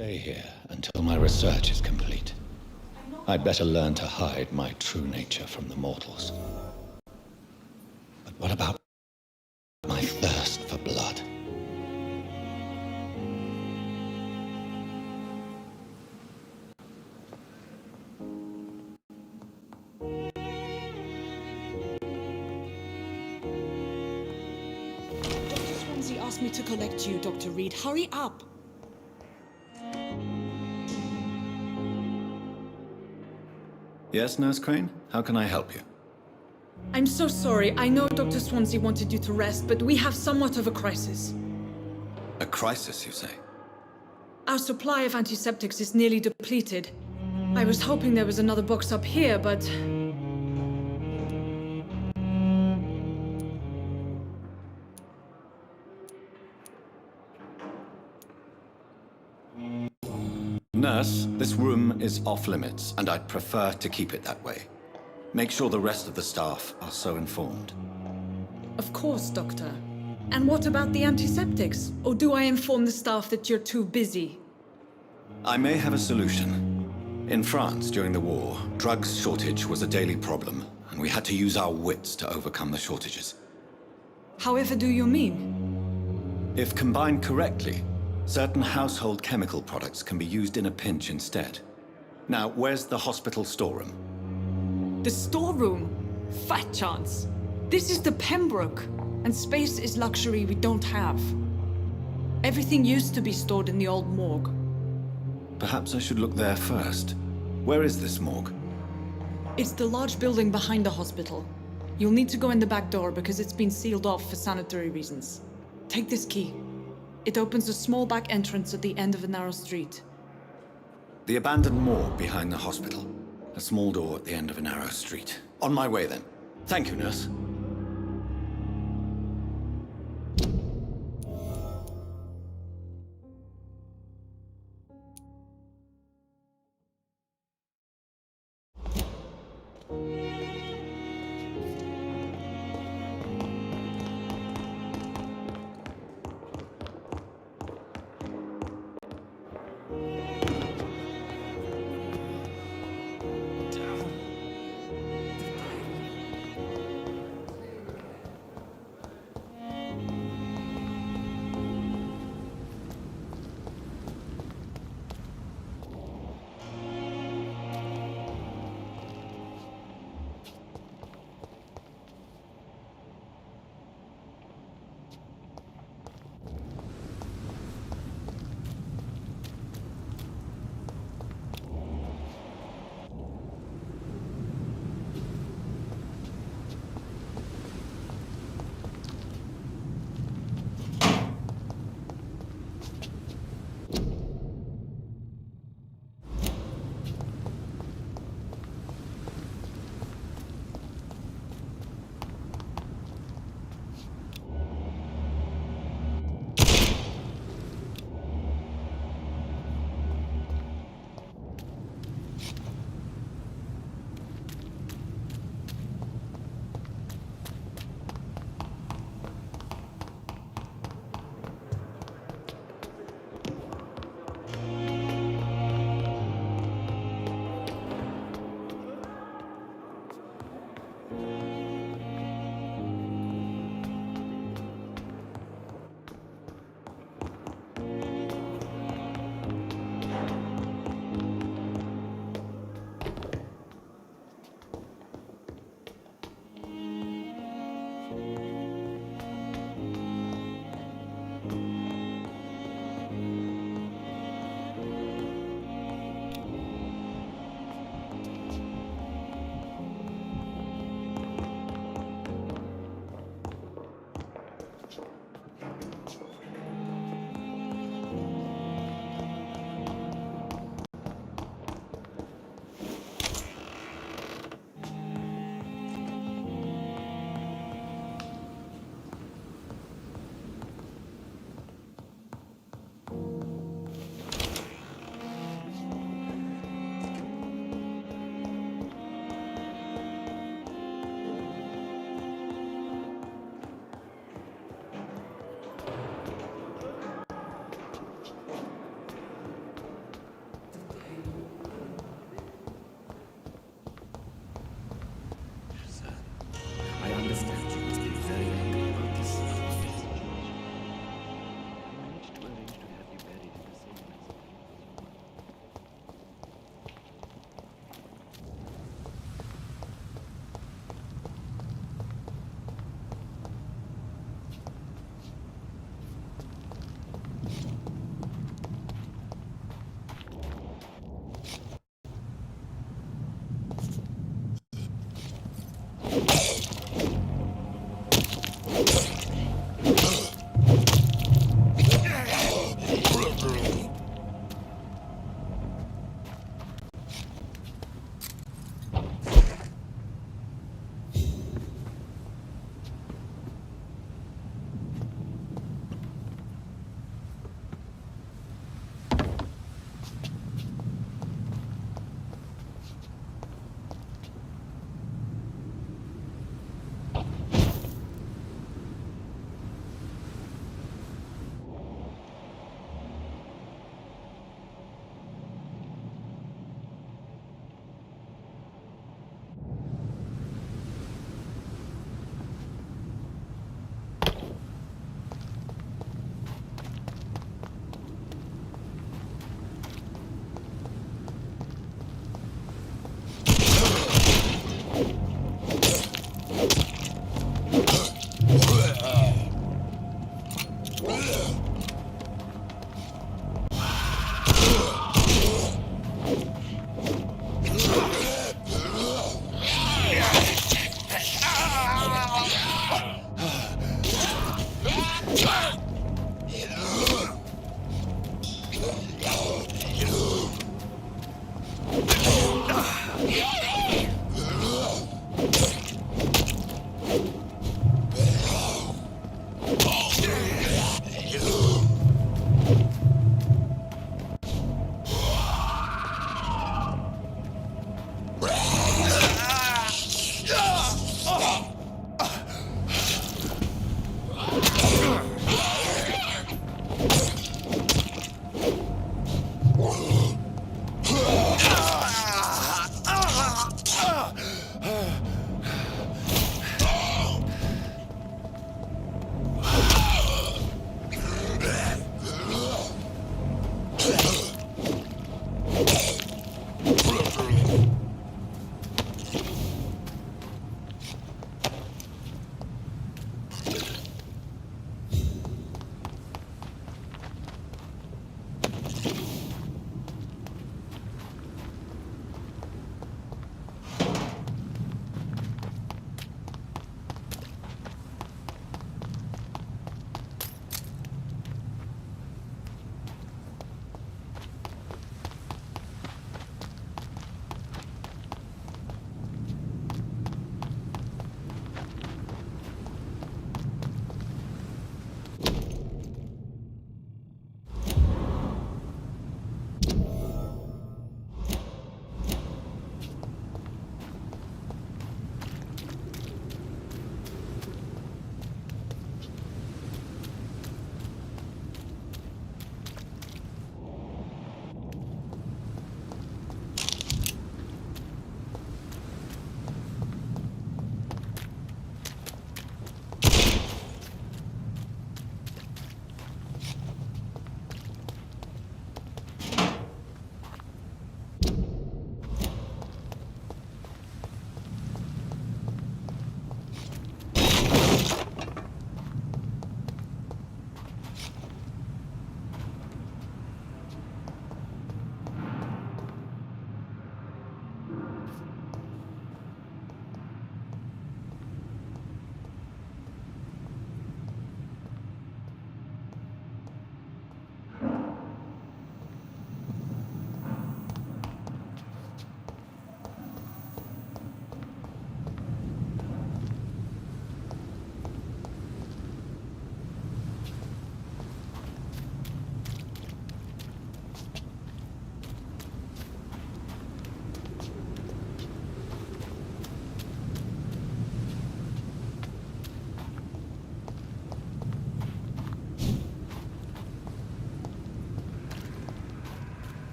stay here until my research is complete. I'd better learn to hide my true nature from the mortals. But what about my thirst for blood? Dr. Swansea asked me to collect you, Dr. Reed. Hurry up! Yes, Nurse Crane? How can I help you? I'm so sorry. I know Dr. Swansea wanted you to rest, but we have somewhat of a crisis. A crisis, you say? Our supply of antiseptics is nearly depleted. I was hoping there was another box up here, but... Nurse, this room is off limits, and I'd prefer to keep it that way. Make sure the rest of the staff are so informed. Of course, Doctor. And what about the antiseptics? Or do I inform the staff that you're too busy? I may have a solution. In France, during the war, drugs shortage was a daily problem, and we had to use our wits to overcome the shortages. However do you mean? If combined correctly, certain household chemical products can be used in a pinch instead. Now, where's the hospital storeroom? The storeroom? Fat chance. This is the Pembroke, and space is luxury we don't have. Everything used to be stored in the old morgue. Perhaps I should look there first. Where is this morgue? It's the large building behind the hospital. You'll need to go in the back door because it's been sealed off for sanitary reasons. Take this key. It opens a small back entrance at the end of a narrow street. The abandoned morgue behind the hospital. A small door at the end of a narrow street. On my way then. Thank you, nurse.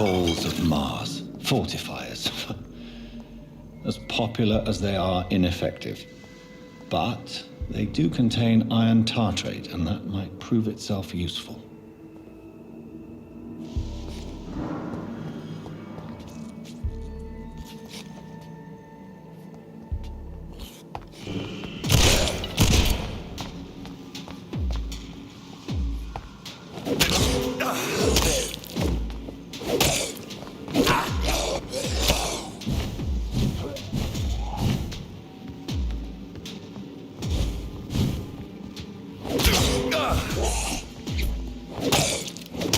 Balls of Mars. Fortifiers. As popular as they are ineffective. But they do contain iron tartrate, and that might prove itself useful.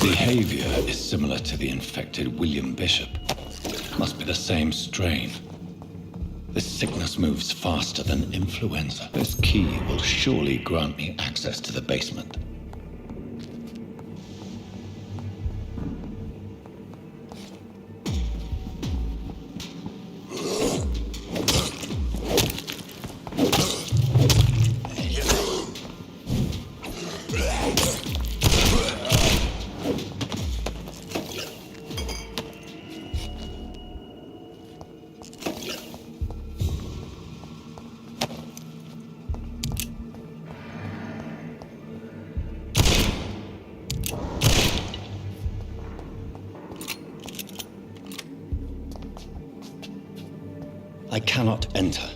Behavior is similar to the infected William Bishop. Must be the same strain. This sickness moves faster than influenza. This key will surely grant me access to the basement. I cannot enter.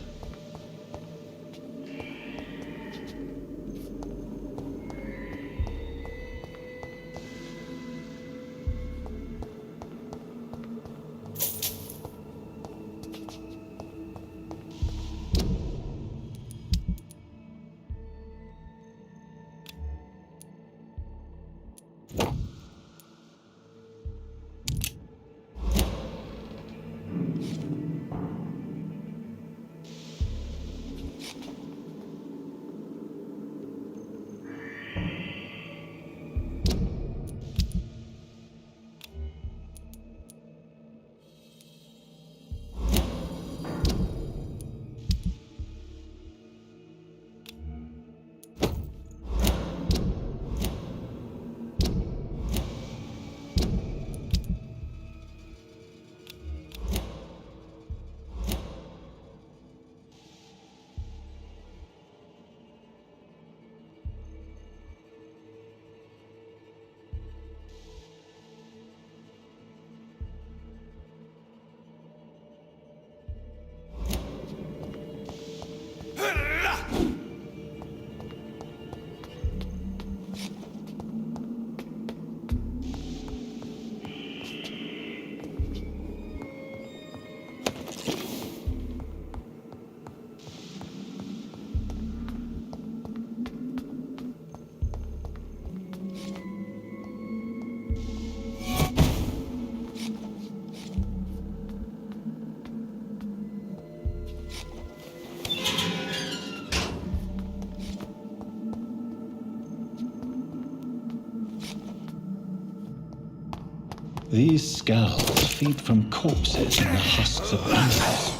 These scowls feed from corpses in the husks of animals.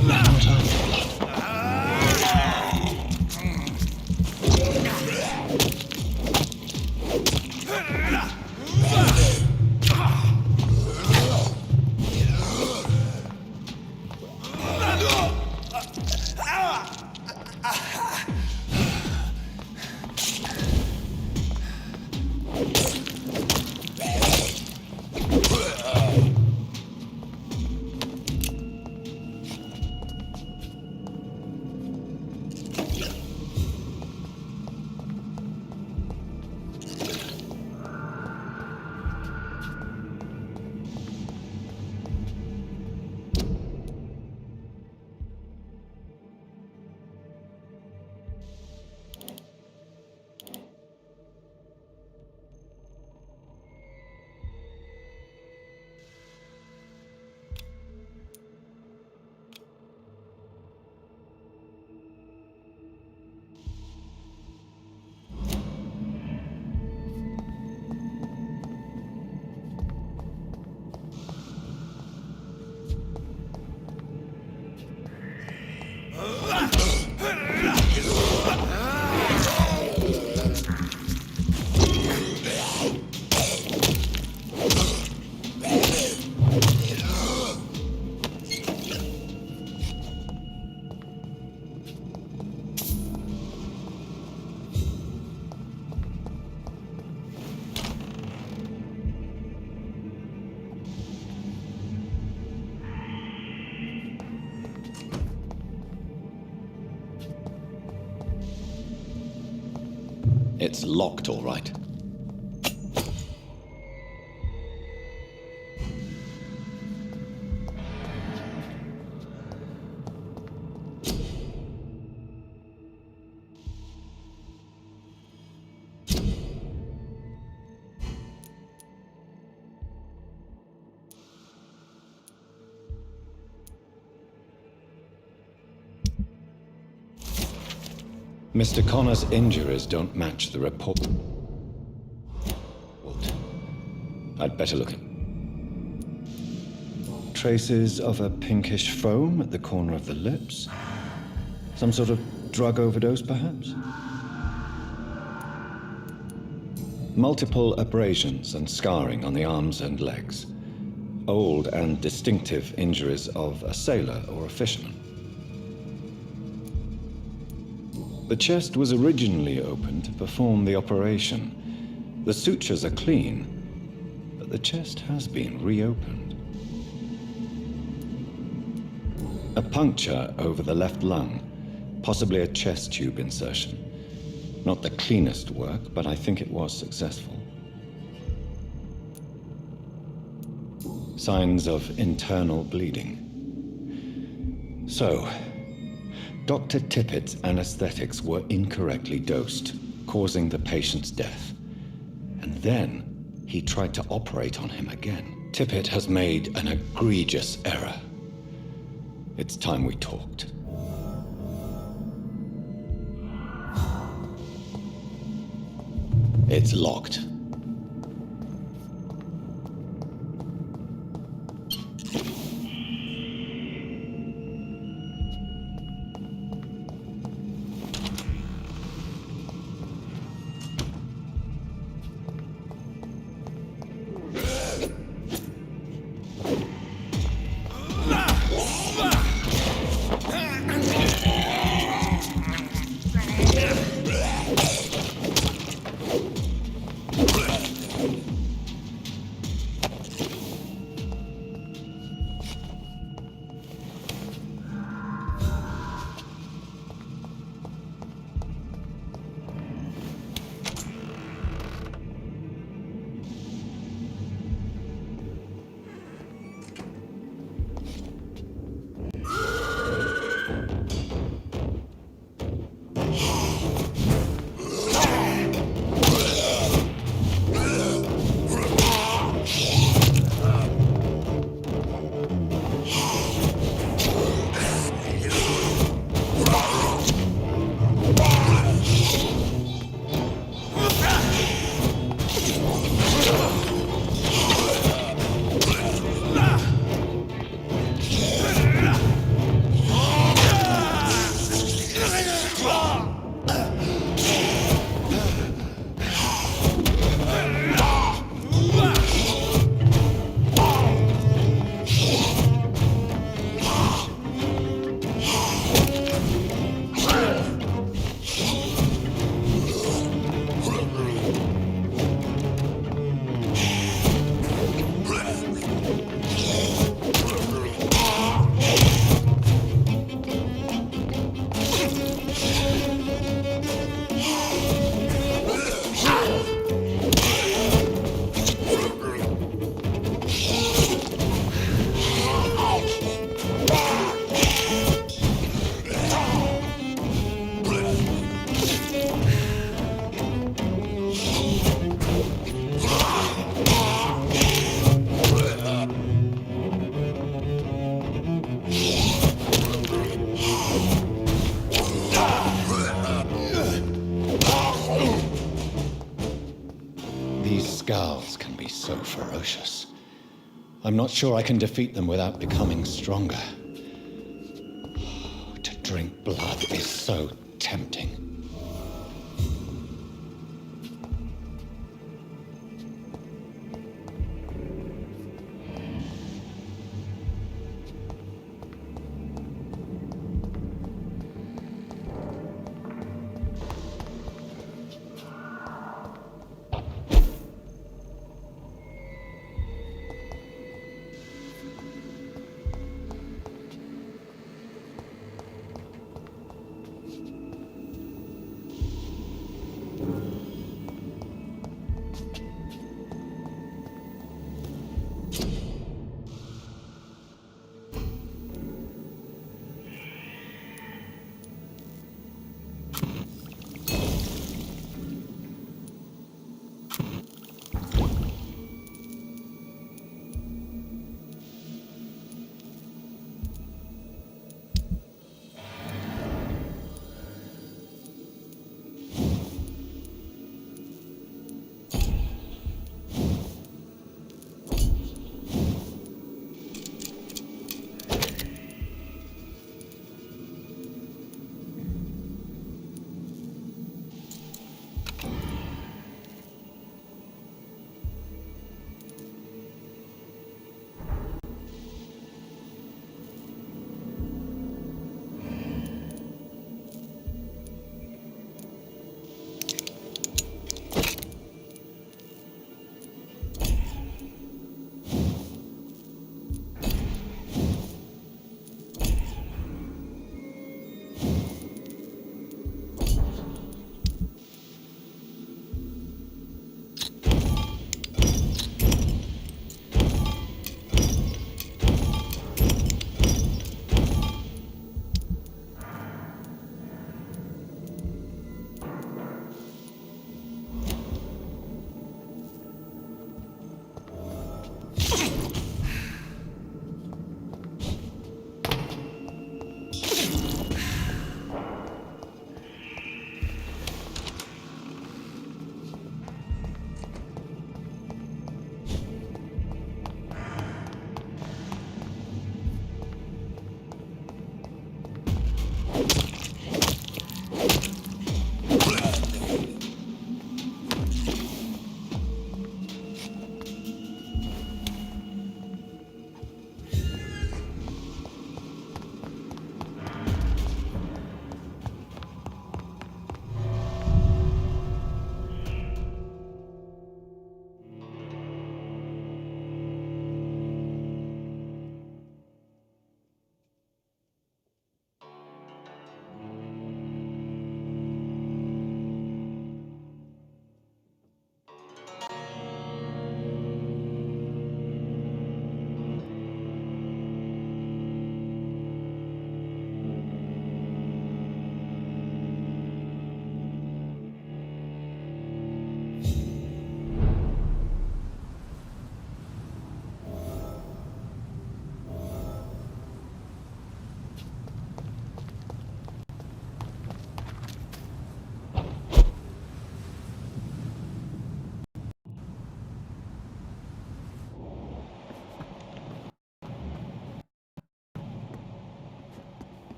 They're not after blood. It's locked, all right. Mr. Connor's injuries don't match the report. I'd better look at... Traces of a pinkish foam at the corner of the lips. Some sort of drug overdose, perhaps? Multiple abrasions and scarring on the arms and legs. Old and distinctive injuries of a sailor or a fisherman. The chest was originally opened to perform the operation. The sutures are clean, but the chest has been reopened. A puncture over the left lung, possibly a chest tube insertion. Not the cleanest work, but I think it was successful. Signs of internal bleeding. So, Dr. Tippett's anesthetics were incorrectly dosed, causing the patient's death. And then he tried to operate on him again. Tippett has made an egregious error. It's time we talked. It's locked. Scowls can be so ferocious. I'm not sure I can defeat them without becoming stronger. To drink blood is so tempting.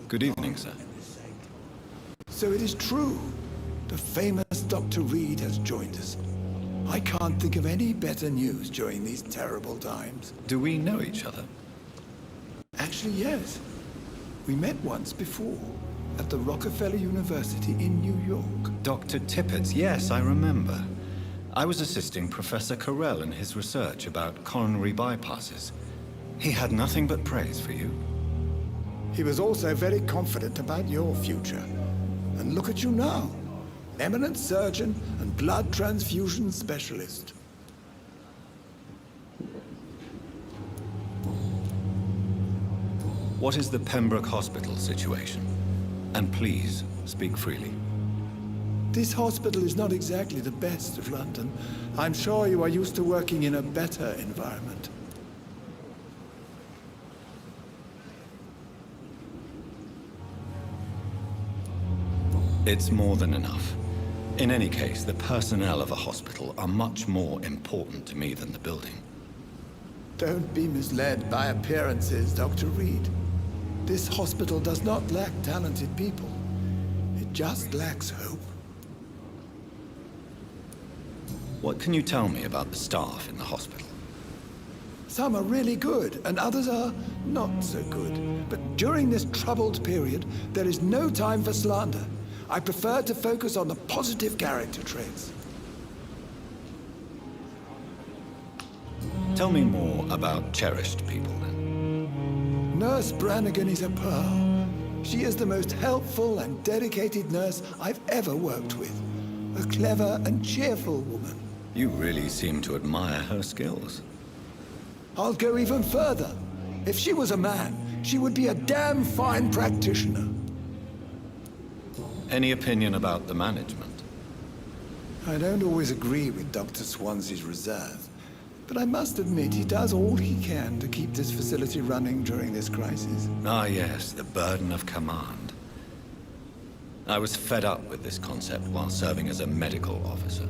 Good evening, sir. So it is true. The famous Dr. Reed has joined us. I can't think of any better news during these terrible times. Do we know each other? Actually, yes. We met once before, at the Rockefeller University in New York. Dr. Tippett, yes, I remember. I was assisting Professor Carell in his research about coronary bypasses. He had nothing but praise for you. He was also very confident about your future. And look at you now. Eminent surgeon and blood transfusion specialist. What is the Pembroke Hospital situation? And please, speak freely. This hospital is not exactly the best of London. I'm sure you are used to working in a better environment. It's more than enough. In any case, the personnel of a hospital are much more important to me than the building. Don't be misled by appearances, Dr. Reed. This hospital does not lack talented people. It just lacks hope. What can you tell me about the staff in the hospital? Some are really good, and others are not so good. But during this troubled period, there is no time for slander. I prefer to focus on the positive character traits. Tell me more about cherished people, then. Nurse Brannigan is a pearl. She is the most helpful and dedicated nurse I've ever worked with. A clever and cheerful woman. You really seem to admire her skills. I'll go even further. If she was a man, she would be a damn fine practitioner. Any opinion about the management? I don't always agree with Dr. Swansea's reserve, but I must admit he does all he can to keep this facility running during this crisis. Ah, yes, the burden of command. I was fed up with this concept while serving as a medical officer.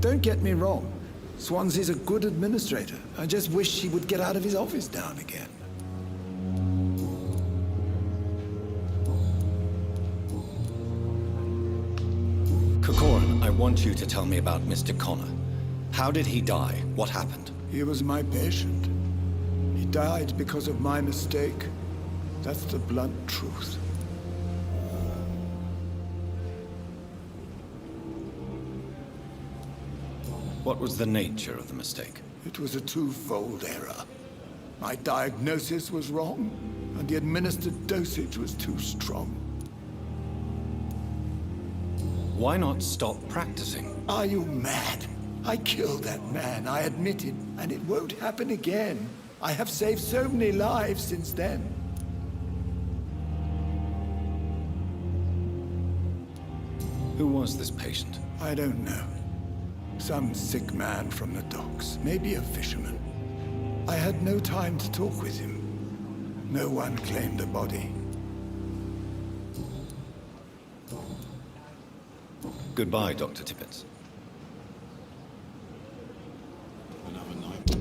Don't get me wrong. Swansea's a good administrator. I just wish he would get out of his office now and again. Corcoran, I want you to tell me about Mr. Connor. How did he die? What happened? He was my patient. He died because of my mistake. That's the blunt truth. What was the nature of the mistake? It was a twofold error. My diagnosis was wrong, and the administered dosage was too strong. Why not stop practicing? Are you mad? I killed that man, I admit it, and it won't happen again. I have saved so many lives since then. Who was this patient? I don't know. Some sick man from the docks, maybe a fisherman. I had no time to talk with him. No one claimed the body. Goodbye, Dr. Tippett. Another night.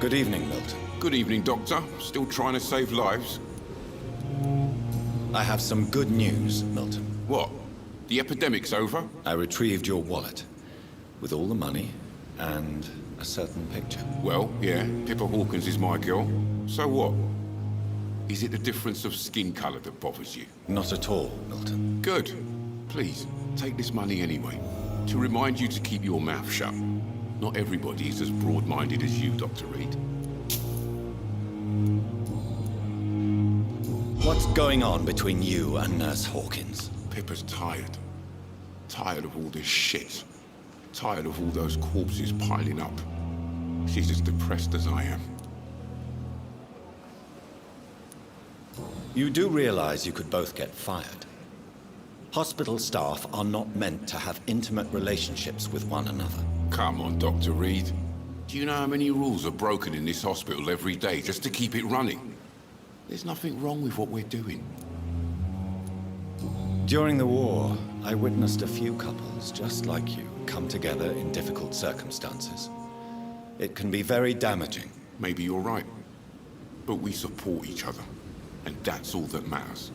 Good evening, Milton. Good evening, Doctor. Still trying to save lives? I have some good news, Milton. What? The epidemic's over? I retrieved your wallet with all the money and a certain picture. Well, yeah, Pippa Hawkins is my girl. So what? Is it the difference of skin color that bothers you? Not at all, Milton. Good. Please, take this money anyway. To remind you to keep your mouth shut. Not everybody is as broad-minded as you, Dr. Reed. What's going on between you and Nurse Hawkins? Pippa's tired. Tired of all this shit. Tired of all those corpses piling up. She's as depressed as I am. You do realize you could both get fired. Hospital staff are not meant to have intimate relationships with one another. Come on, Dr. Reed. Do you know how many rules are broken in this hospital every day just to keep it running? There's nothing wrong with what we're doing. During the war, I witnessed a few couples just like you come together in difficult circumstances. It can be very damaging. Maybe you're right. But we support each other. And that's all that matters.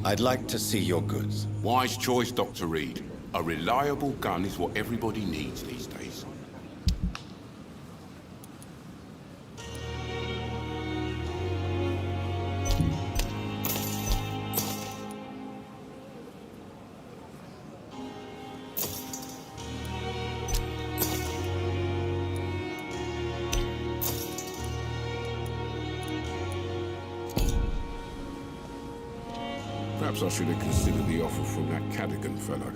I'd like to see your goods. Wise choice, Dr. Reed. A reliable gun is what everybody needs these days. Perhaps I should have considered the offer from that Cadogan fellow.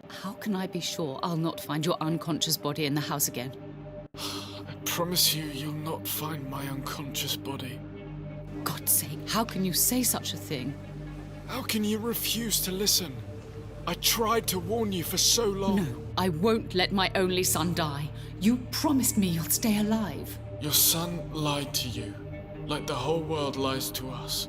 How can I be sure I'll not find your unconscious body in the house again? I promise you, you'll not find my unconscious body. God's sake, how can you say such a thing? How can you refuse to listen? I tried to warn you for so long. No, I won't let my only son die. You promised me you'll stay alive. Your son lied to you, like the whole world lies to us.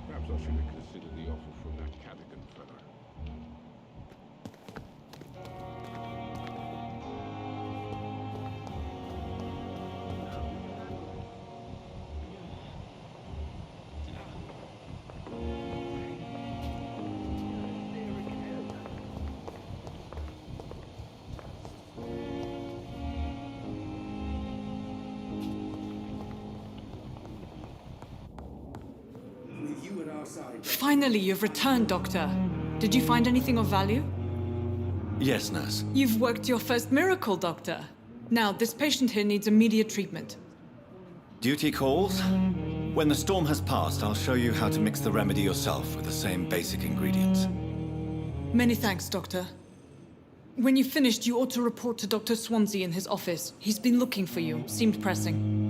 Perhaps I should have considered the offer from that Cadogan fellow. Finally, you've returned, Doctor. Did you find anything of value? Yes, nurse. You've worked your first miracle, Doctor. Now, this patient here needs immediate treatment. Duty calls? When the storm has passed, I'll show you how to mix the remedy yourself with the same basic ingredients. Many thanks, Doctor. When you've finished, you ought to report to Dr. Swansea in his office. He's been looking for you. Seemed pressing.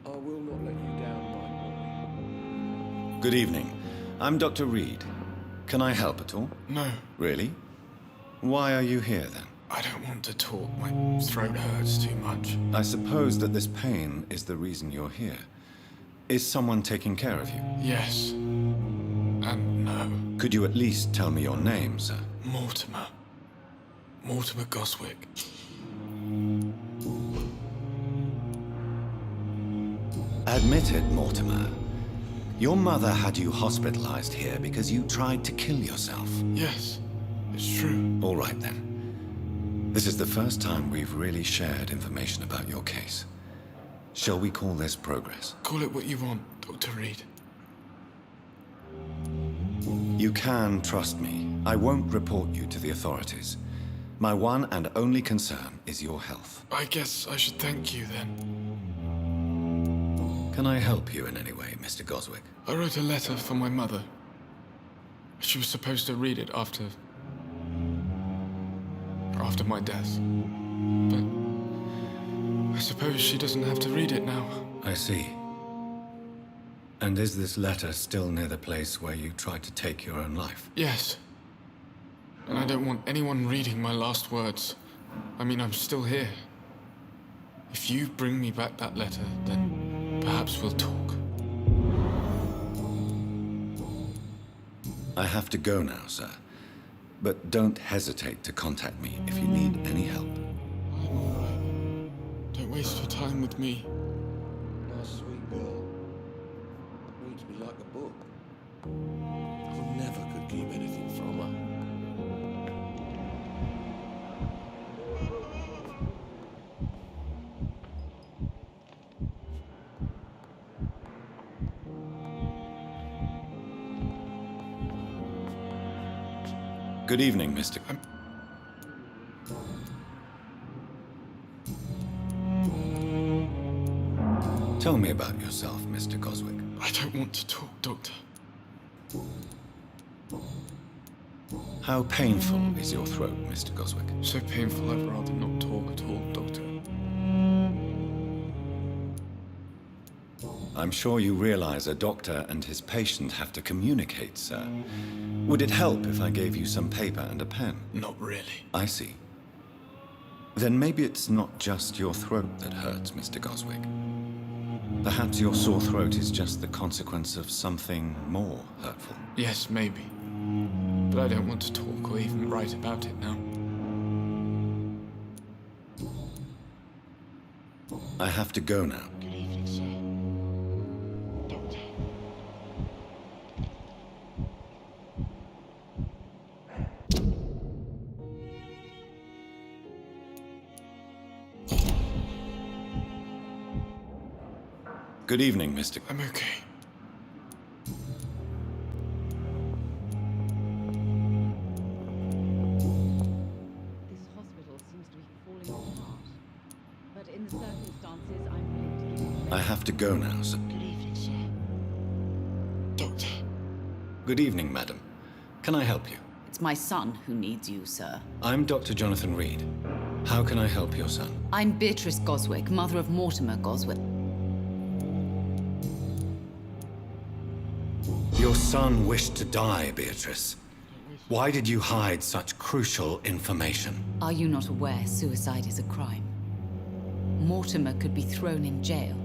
I will not let you down, my boy. Good evening. I'm Dr. Reed. Can I help at all? No, Really? Why are you here then? I don't want to talk. My throat hurts too much. I suppose that this pain is the reason you're here. Is someone taking care of you? Yes. And no. Could you at least tell me your name, sir? Mortimer. Mortimer Goswick. Admit it, Mortimer. Your mother had you hospitalized here because you tried to kill yourself. Yes, it's true. All right, then. This is the first time we've really shared information about your case. Shall we call this progress? Call it what you want, Dr. Reed. You can trust me. I won't report you to the authorities. My one and only concern is your health. I guess I should thank you then. Can I help you in any way, Mr. Goswick? I wrote a letter for my mother. She was supposed to read it after my death. But I suppose she doesn't have to read it now. I see. And is this letter still near the place where you tried to take your own life? Yes. And I don't want anyone reading my last words. I mean, I'm still here. If you bring me back that letter, then perhaps we'll talk. I have to go now, sir. But don't hesitate to contact me if you need any help. I'm all right. Don't waste your time with me. Nice, sweet girl. Reads me like a book. I never could keep anything from her. Good evening, Mr. Tell me about yourself, Mr. Goswick. I don't want to talk, Doctor. How painful is your throat, Mr. Goswick? So painful I'd rather not talk at all, Doctor. I'm sure you realize a doctor and his patient have to communicate, sir. Would it help if I gave you some paper and a pen? Not really. I see. Then maybe it's not just your throat that hurts, Mr. Goswick. Perhaps your sore throat is just the consequence of something more hurtful. Yes, maybe. But I don't want to talk or even write about it now. I have to go now. Good evening, sir. Doctor. Good evening, Mr. I'm okay. This hospital seems to be falling apart. But in the circumstances, I'm willing to give you... I have to go now, sir. Good evening, sir. Doctor. Good evening, madam. Can I help you? It's my son who needs you, sir. I'm Dr. Jonathan Reed. How can I help your son? I'm Beatrice Goswick, mother of Mortimer Goswick. Your son wished to die, Beatrice. Why did you hide such crucial information? Are you not aware suicide is a crime? Mortimer could be thrown in jail.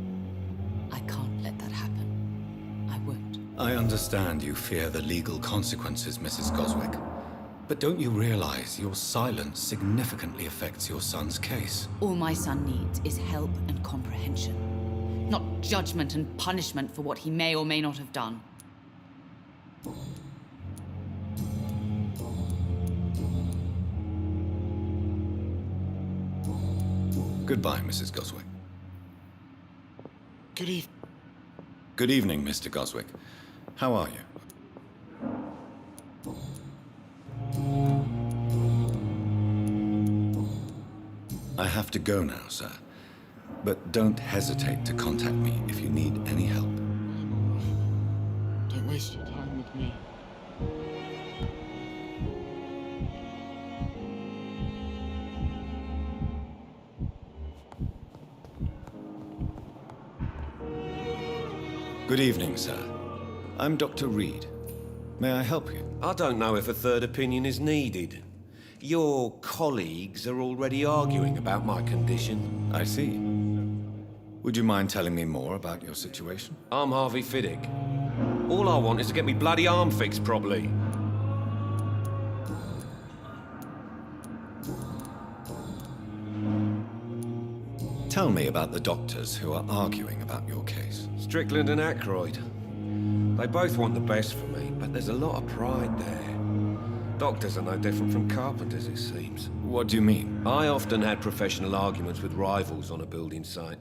I can't let that happen. I won't. I understand you fear the legal consequences, Mrs. Goswick. But don't you realize your silence significantly affects your son's case? All my son needs is help and comprehension. Not judgment and punishment for what he may or may not have done. Goodbye, Mrs. Goswick. Good evening. Good evening, Mr. Goswick. How are you? I have to go now, sir. But don't hesitate to contact me if you need any help. I'm all right. Don't waste your time with me. Good evening, sir. I'm Dr. Reed. May I help you? I don't know if a third opinion is needed. Your colleagues are already arguing about my condition. I see. Would you mind telling me more about your situation? I'm Harvey Fiddick. All I want is to get me bloody arm fixed properly. tell me about the doctors who are arguing about your case? Strickland and Ackroyd. They both want the best for me, but there's a lot of pride there. Doctors are no different from carpenters, it seems. What do you mean? I often had professional arguments with rivals on a building site.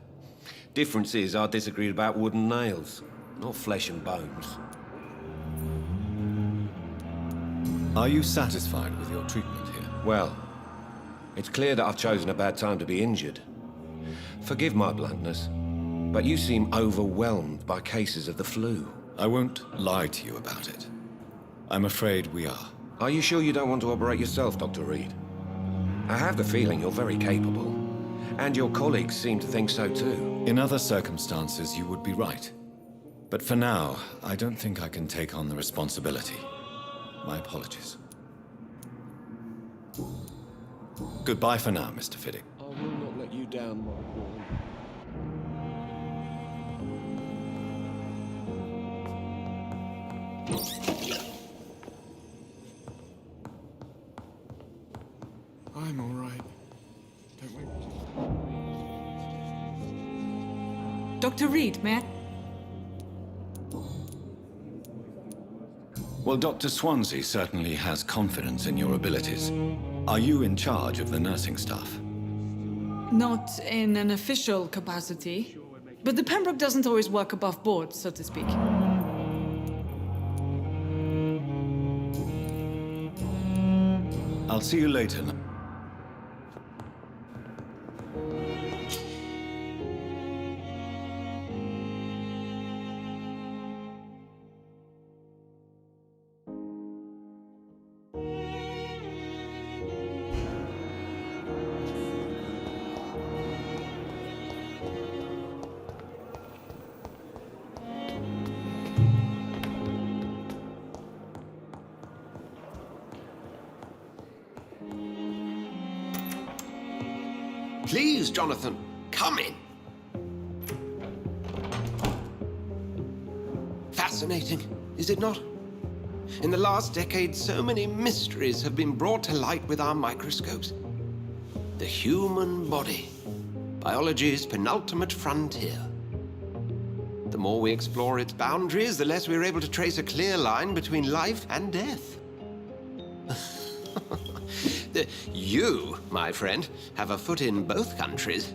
Difference is, I disagreed about wooden nails, not flesh and bones. Are you satisfied with your treatment here? Well, it's clear that I've chosen a bad time to be injured. Forgive my bluntness, but you seem overwhelmed by cases of the flu. I won't lie to you about it. I'm afraid we are. Are you sure you don't want to operate yourself, Dr. Reed? I have the feeling you're very capable, and your colleagues seem to think so too. In other circumstances, you would be right. But for now, I don't think I can take on the responsibility. My apologies. Goodbye for now, Mr. Fiddick. I will not let you down, my boy. I'm all right. Don't wait. Dr. Reed, may I? Well, Dr. Swansea certainly has confidence in your abilities. Are you in charge of the nursing staff? Not in an official capacity, but the Pembroke doesn't always work above board, so to speak. I'll see you later. Please, Jonathan, come in. Fascinating, is it not? In the last decade, so many mysteries have been brought to light with our microscopes. The human body, biology's penultimate frontier. The more we explore its boundaries, the less we're able to trace a clear line between life and death. You, my friend, have a foot in both countries.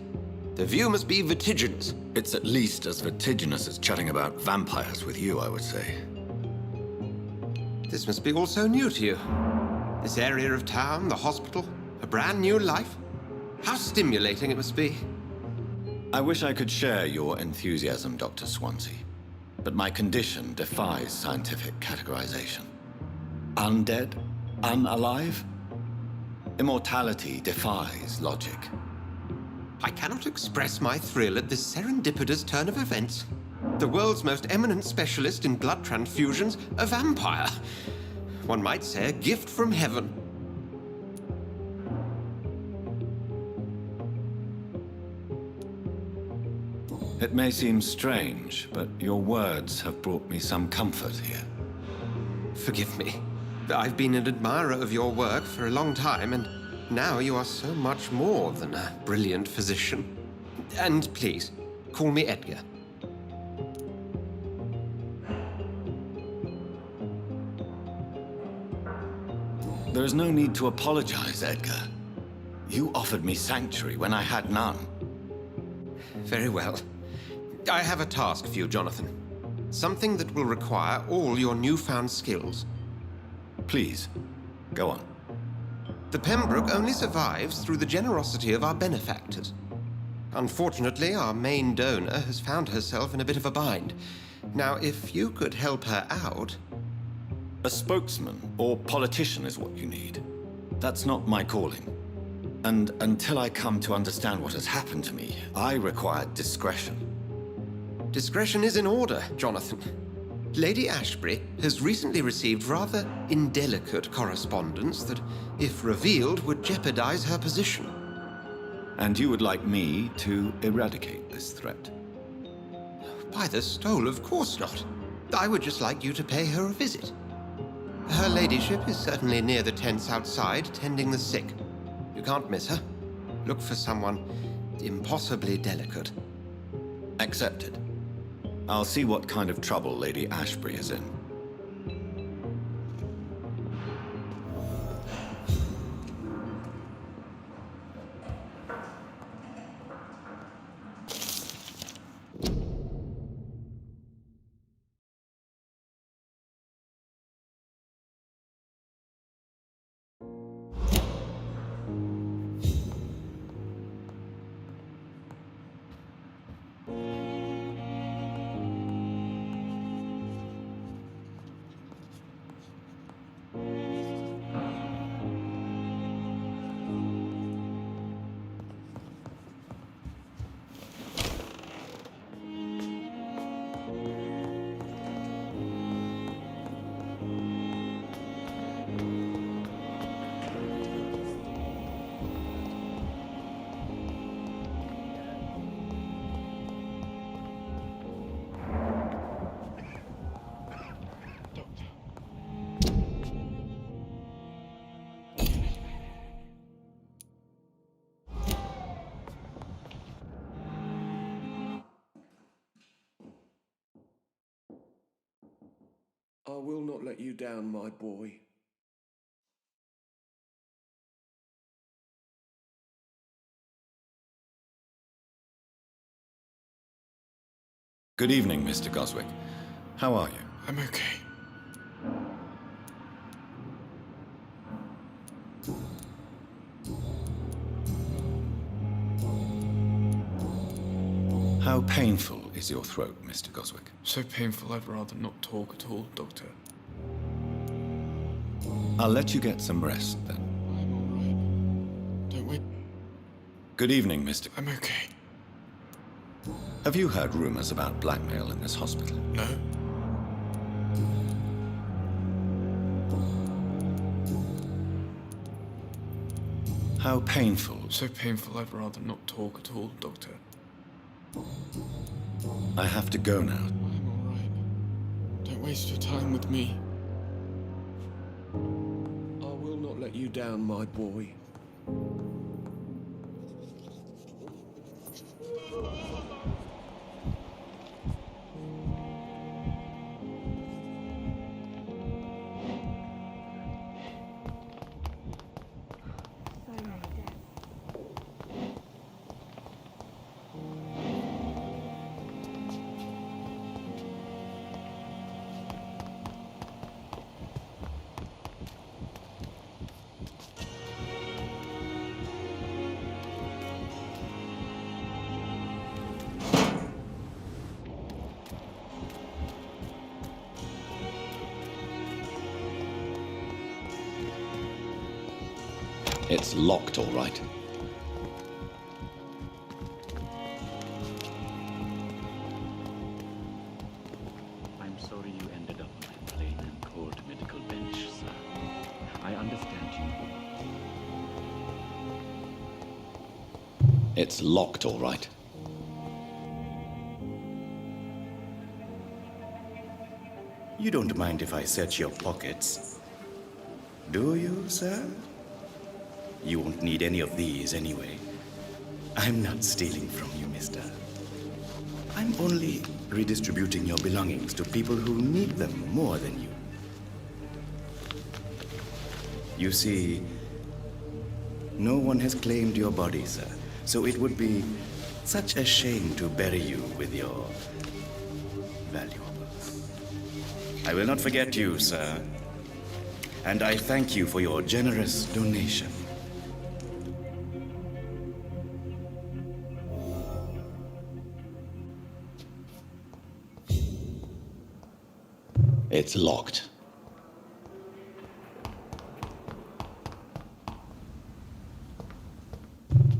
The view must be vertiginous. It's at least as vertiginous as chatting about vampires with you, I would say. This must be all so new to you. This area of town, the hospital, a brand new life. How stimulating it must be. I wish I could share your enthusiasm, Dr. Swansea, but my condition defies scientific categorization. Undead? Unalive? Immortality defies logic. I cannot express my thrill at this serendipitous turn of events. The world's most eminent specialist in blood transfusions, a vampire. One might say a gift from heaven. It may seem strange, but your words have brought me some comfort here. Forgive me. I've been an admirer of your work for a long time, and now you are so much more than a brilliant physician. And please, call me Edgar. There is no need to apologize, Edgar. You offered me sanctuary when I had none. Very well. I have a task for you, Jonathan. Something that will require all your newfound skills. Please, go on. The Pembroke only survives through the generosity of our benefactors. Unfortunately, our main donor has found herself in a bit of a bind. Now, if you could help her out... A spokesman or politician is what you need. That's not my calling. And until I come to understand what has happened to me, I require discretion. Discretion is in order, Jonathan. Lady Ashbury has recently received rather indelicate correspondence that, if revealed, would jeopardize her position. And you would like me to eradicate this threat? By the stole, of course not. I would just like you to pay her a visit. Her ladyship is certainly near the tents outside, tending the sick. You can't miss her. Look for someone impossibly delicate. Accepted. I'll see what kind of trouble Lady Ashbury is in. I will not let you down, my boy. Good evening, Mr. Goswick. How are you? I'm okay. How painful is your throat, Mr. Goswick? So painful I'd rather not talk at all, Doctor. I'll let you get some rest, then. I'm all right. Don't wait. Good evening, Mr. I'm okay. Have you heard rumors about blackmail in this hospital? No? How painful? So painful I'd rather not talk at all, Doctor. I have to go now. I'm all right. Don't waste your time with me. I will not let you down, my boy. It's locked, all right. I'm sorry you ended up on a plain and cold medical bench, sir. I understand you. It's locked, all right. You don't mind if I search your pockets, do you, sir? You won't need any of these anyway. I'm not stealing from you, mister. I'm only redistributing your belongings to people who need them more than you. You see, no one has claimed your body, sir, so it would be such a shame to bury you with your valuables. I will not forget you, sir, and I thank you for your generous donation. It's locked.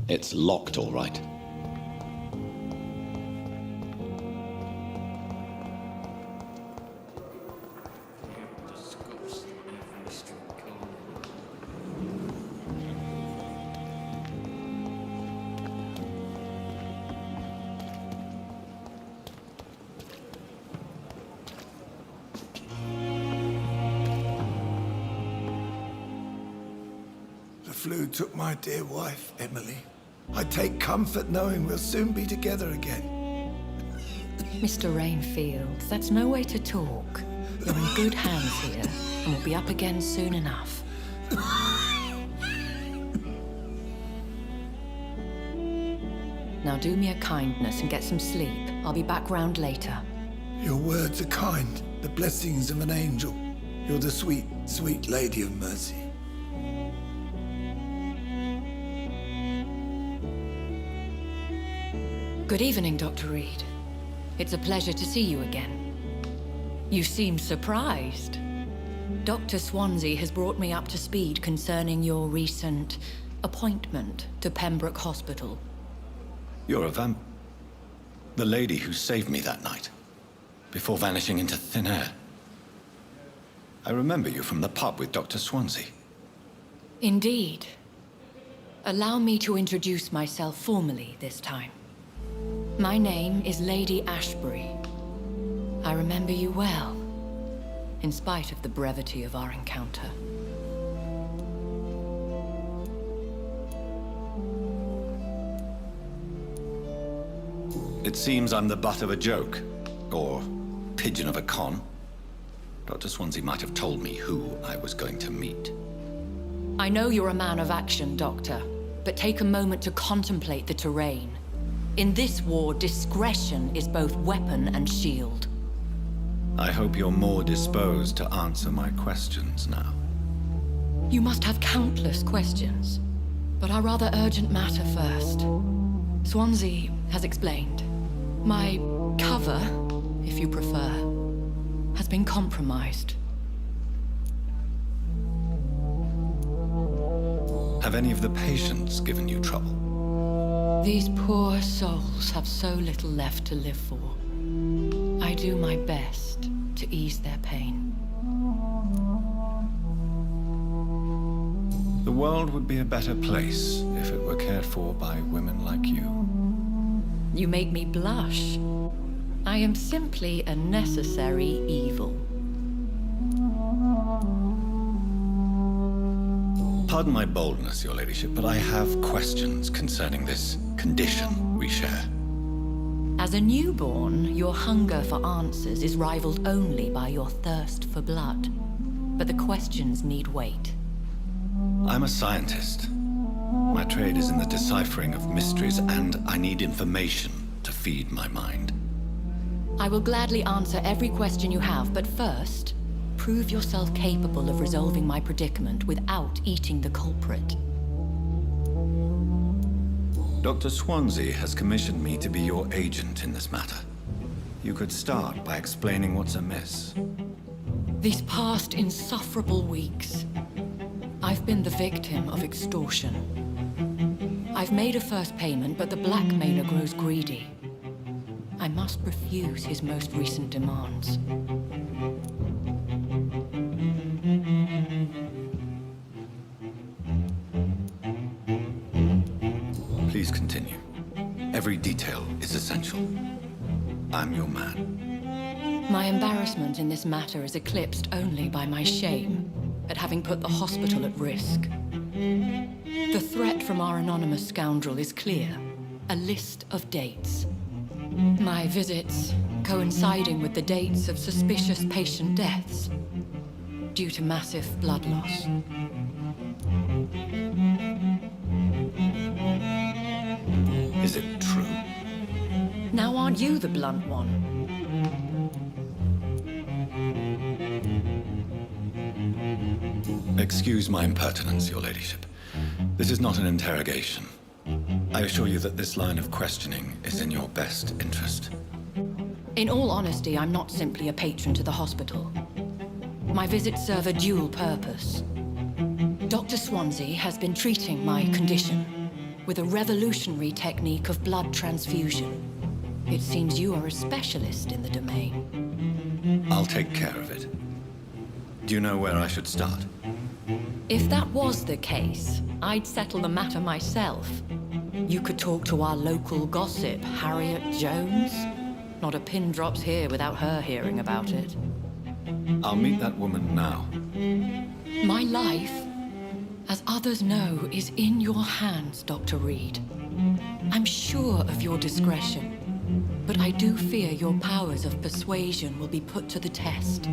It's locked, all right. The flu took my dear wife, Emily. I take comfort knowing we'll soon be together again. Mr. Rainfield, that's no way to talk. You're in good hands here, and we'll be up again soon enough. Now do me a kindness and get some sleep. I'll be back round later. Your words are kind, the blessings of an angel. You're the sweet, sweet Lady of Mercy. Good evening, Dr. Reed. It's a pleasure to see you again. You seem surprised. Dr. Swansea has brought me up to speed concerning your recent appointment to Pembroke Hospital. You're a the lady who saved me that night, before vanishing into thin air. I remember you from the pub with Dr. Swansea. Indeed. Allow me to introduce myself formally this time. My name is Lady Ashbury. I remember you well, in spite of the brevity of our encounter. It seems I'm the butt of a joke, or pigeon of a con. Dr. Swansea might have told me who I was going to meet. I know you're a man of action, Doctor, but take a moment to contemplate the terrain. In this war, discretion is both weapon and shield. I hope you're more disposed to answer my questions now. You must have countless questions, but our rather urgent matter first. Swansea has explained. My cover, if you prefer, has been compromised. Have any of the patients given you trouble? These poor souls have so little left to live for. I do my best to ease their pain. The world would be a better place if it were cared for by women like you. You make me blush. I am simply a necessary evil. Pardon my boldness, your ladyship, but I have questions concerning this condition we share. As a newborn, your hunger for answers is rivaled only by your thirst for blood. But the questions need wait. I'm a scientist. My trade is in the deciphering of mysteries, and I need information to feed my mind. I will gladly answer every question you have, but first, prove yourself capable of resolving my predicament without eating the culprit. Dr. Swansea has commissioned me to be your agent in this matter. You could start by explaining what's amiss. These past insufferable weeks, I've been the victim of extortion. I've made a first payment, but the blackmailer grows greedy. I must refuse his most recent demands. Please continue. Every detail is essential. I'm your man. My embarrassment in this matter is eclipsed only by my shame at having put the hospital at risk. The threat from our anonymous scoundrel is clear. A list of dates. My visits coinciding with the dates of suspicious patient deaths due to massive blood loss. Is it true? Now aren't you the blunt one? Excuse my impertinence, your ladyship. This is not an interrogation. I assure you that this line of questioning is in your best interest. In all honesty, I'm not simply a patron to the hospital. My visits serve a dual purpose. Dr. Swansea has been treating my condition with a revolutionary technique of blood transfusion. It seems you are a specialist in the domain. I'll take care of it. Do you know where I should start? If that was the case, I'd settle the matter myself. You could talk to our local gossip, Harriet Jones. Not a pin drops here without her hearing about it. I'll meet that woman now. My life, as others know, is in your hands, Dr. Reed. I'm sure of your discretion, but I do fear your powers of persuasion will be put to the test.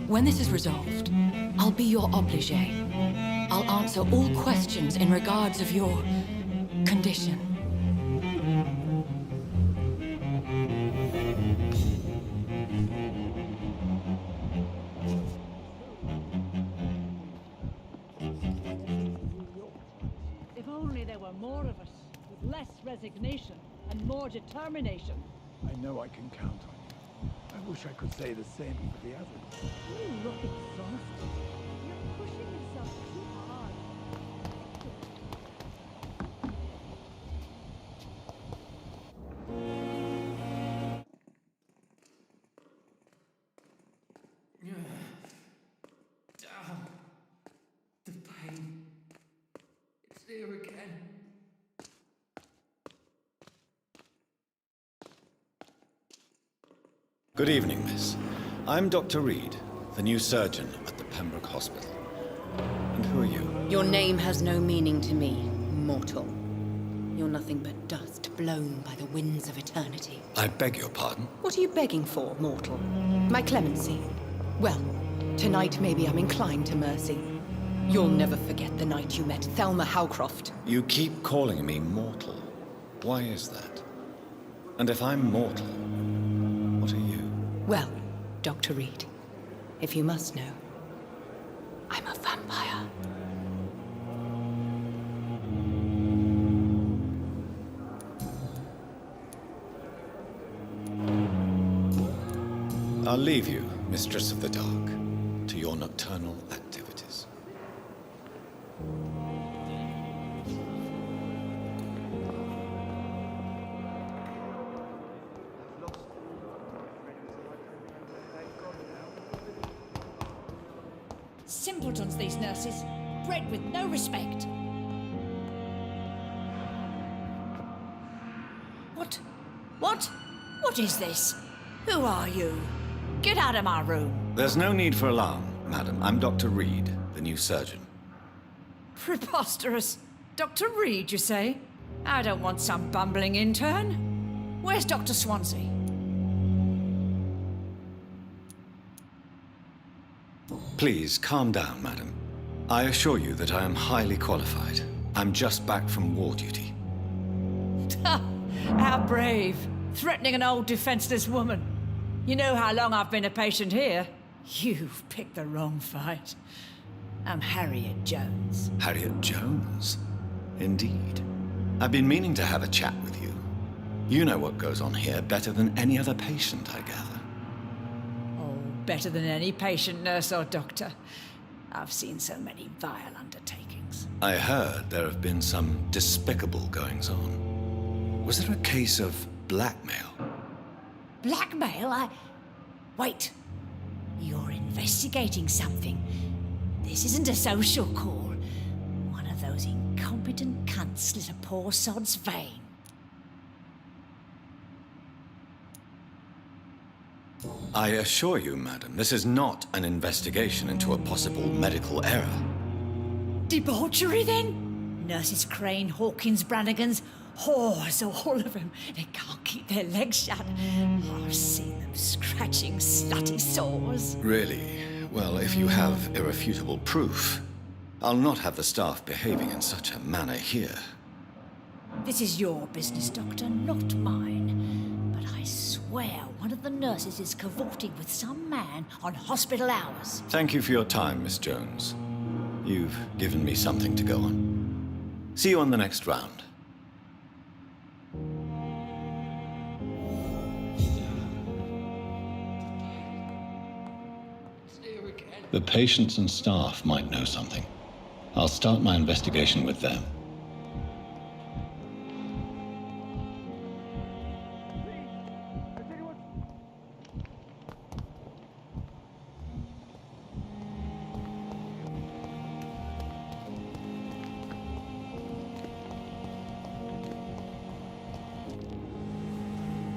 When this is resolved, I'll be your obligé. I'll answer all questions in regards of your condition. If only there were more of us, with less resignation and more determination. I know I can count on you. I wish I could say the same for the others. You look exhausted. You're pushing yourself too hard. The pain. It's here again. Good evening, miss. I'm Dr. Reed, the new surgeon at the Pembroke Hospital. And who are you? Your name has no meaning to me, mortal. You're nothing but dust blown by the winds of eternity. I beg your pardon? What are you begging for, mortal? My clemency? Well, tonight maybe I'm inclined to mercy. You'll never forget the night you met Thelma Howcroft. You keep calling me mortal. Why is that? And if I'm mortal, what are you? Well, Dr. Reed, if you must know, I'm a vampire. I'll leave you, Mistress of the Dark, to your nocturnal activities. Simpletons, these nurses. Bred with no respect. What is this? Who are you? Get out of my room. There's no need for alarm, madam. I'm Dr. Reed, the new surgeon. Preposterous. Dr. Reed, you say? I don't want some bumbling intern. Where's Dr. Swansea? Please, calm down, madam. I assure you that I am highly qualified. I'm just back from war duty. How brave. Threatening an old defenseless woman. You know how long I've been a patient here? You've picked the wrong fight. I'm Harriet Jones. Harriet Jones? Indeed. I've been meaning to have a chat with you. You know what goes on here better than any other patient, I gather. Oh, better than any patient, nurse or doctor. I've seen so many vile undertakings. I heard there have been some despicable goings-on. Was there a case of blackmail? Blackmail? Wait. You're investigating something. This isn't a social call. One of those incompetent cunts slit a poor sod's vein. I assure you, madam, this is not an investigation into a possible medical error. Debauchery, then? Nurses Crane, Hawkins, Brannigans, whores, all of them. They can't keep their legs shut. I've seen them scratching slutty sores. Really? Well, if you have irrefutable proof, I'll not have the staff behaving in such a manner here. This is your business, Doctor, not mine. But I swear one of the nurses is cavorting with some man on hospital hours. Thank you for your time, Miss Jones. You've given me something to go on. See you on the next round. The patients and staff might know something. I'll start my investigation with them.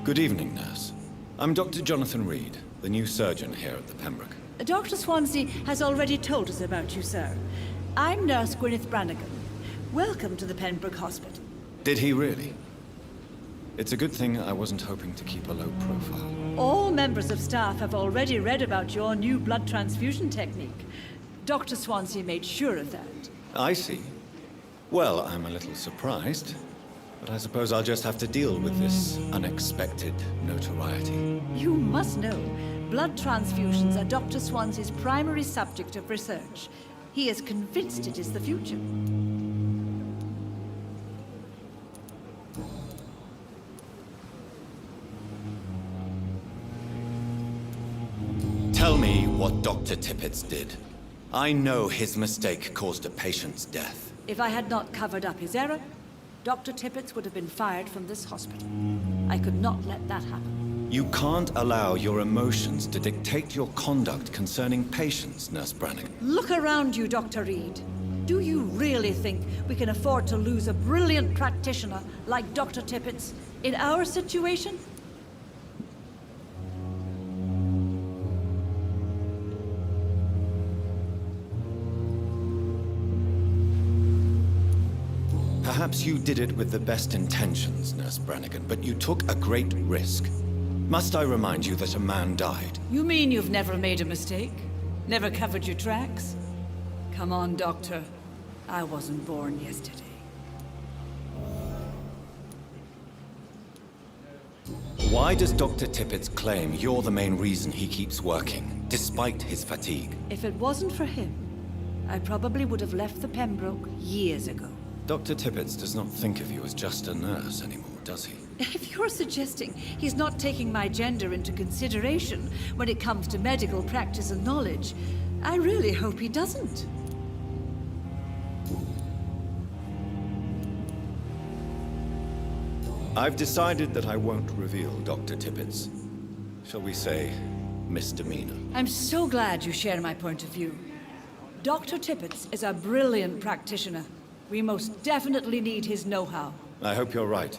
Good evening, nurse. I'm Dr. Jonathan Reed, the new surgeon here at the Pembroke. Dr. Swansea has already told us about you, sir. I'm Nurse Gwyneth Brannigan. Welcome to the Pembroke Hospital. Did he really? It's a good thing I wasn't hoping to keep a low profile. All members of staff have already read about your new blood transfusion technique. Dr. Swansea made sure of that. I see. Well, I'm a little surprised, but I suppose I'll just have to deal with this unexpected notoriety. You must know, blood transfusions are Dr. Swansea's primary subject of research. He is convinced it is the future. Tell me what Dr. Tippett did. I know his mistake caused a patient's death. If I had not covered up his error, Dr. Tippett would have been fired from this hospital. I could not let that happen. You can't allow your emotions to dictate your conduct concerning patients, Nurse Brannigan. Look around you, Dr. Reed. Do you really think we can afford to lose a brilliant practitioner like Dr. Tippett in our situation? Perhaps you did it with the best intentions, Nurse Brannigan, but you took a great risk. Must I remind you that a man died? You mean you've never made a mistake? Never covered your tracks? Come on, Doctor. I wasn't born yesterday. Why does Dr. Tippett claim you're the main reason he keeps working, despite his fatigue? If it wasn't for him, I probably would have left the Pembroke years ago. Dr. Tippett does not think of you as just a nurse anymore, does he? If you're suggesting he's not taking my gender into consideration when it comes to medical practice and knowledge, I really hope he doesn't. I've decided that I won't reveal Dr. Tippett's, shall we say, misdemeanor. I'm so glad you share my point of view. Dr. Tippett is a brilliant practitioner. We most definitely need his know-how. I hope you're right.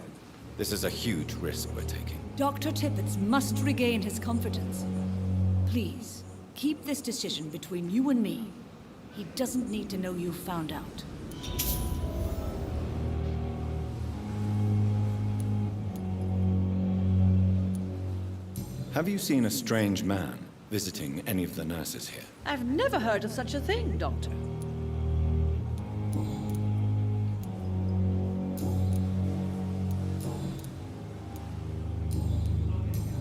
This is a huge risk we're taking. Dr. Tippett must regain his confidence. Please, keep this decision between you and me. He doesn't need to know you found out. Have you seen a strange man visiting any of the nurses here? I've never heard of such a thing, Doctor.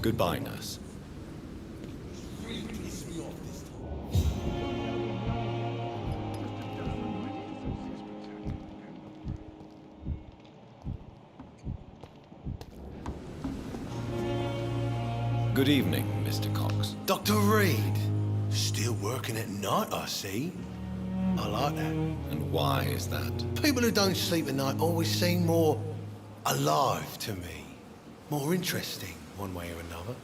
Goodbye, nurse. Good evening, Mr. Cox. Dr. Reed. Still working at night, I see. I like that. And why is that? People who don't sleep at night always seem more alive to me. More interesting, one way or another.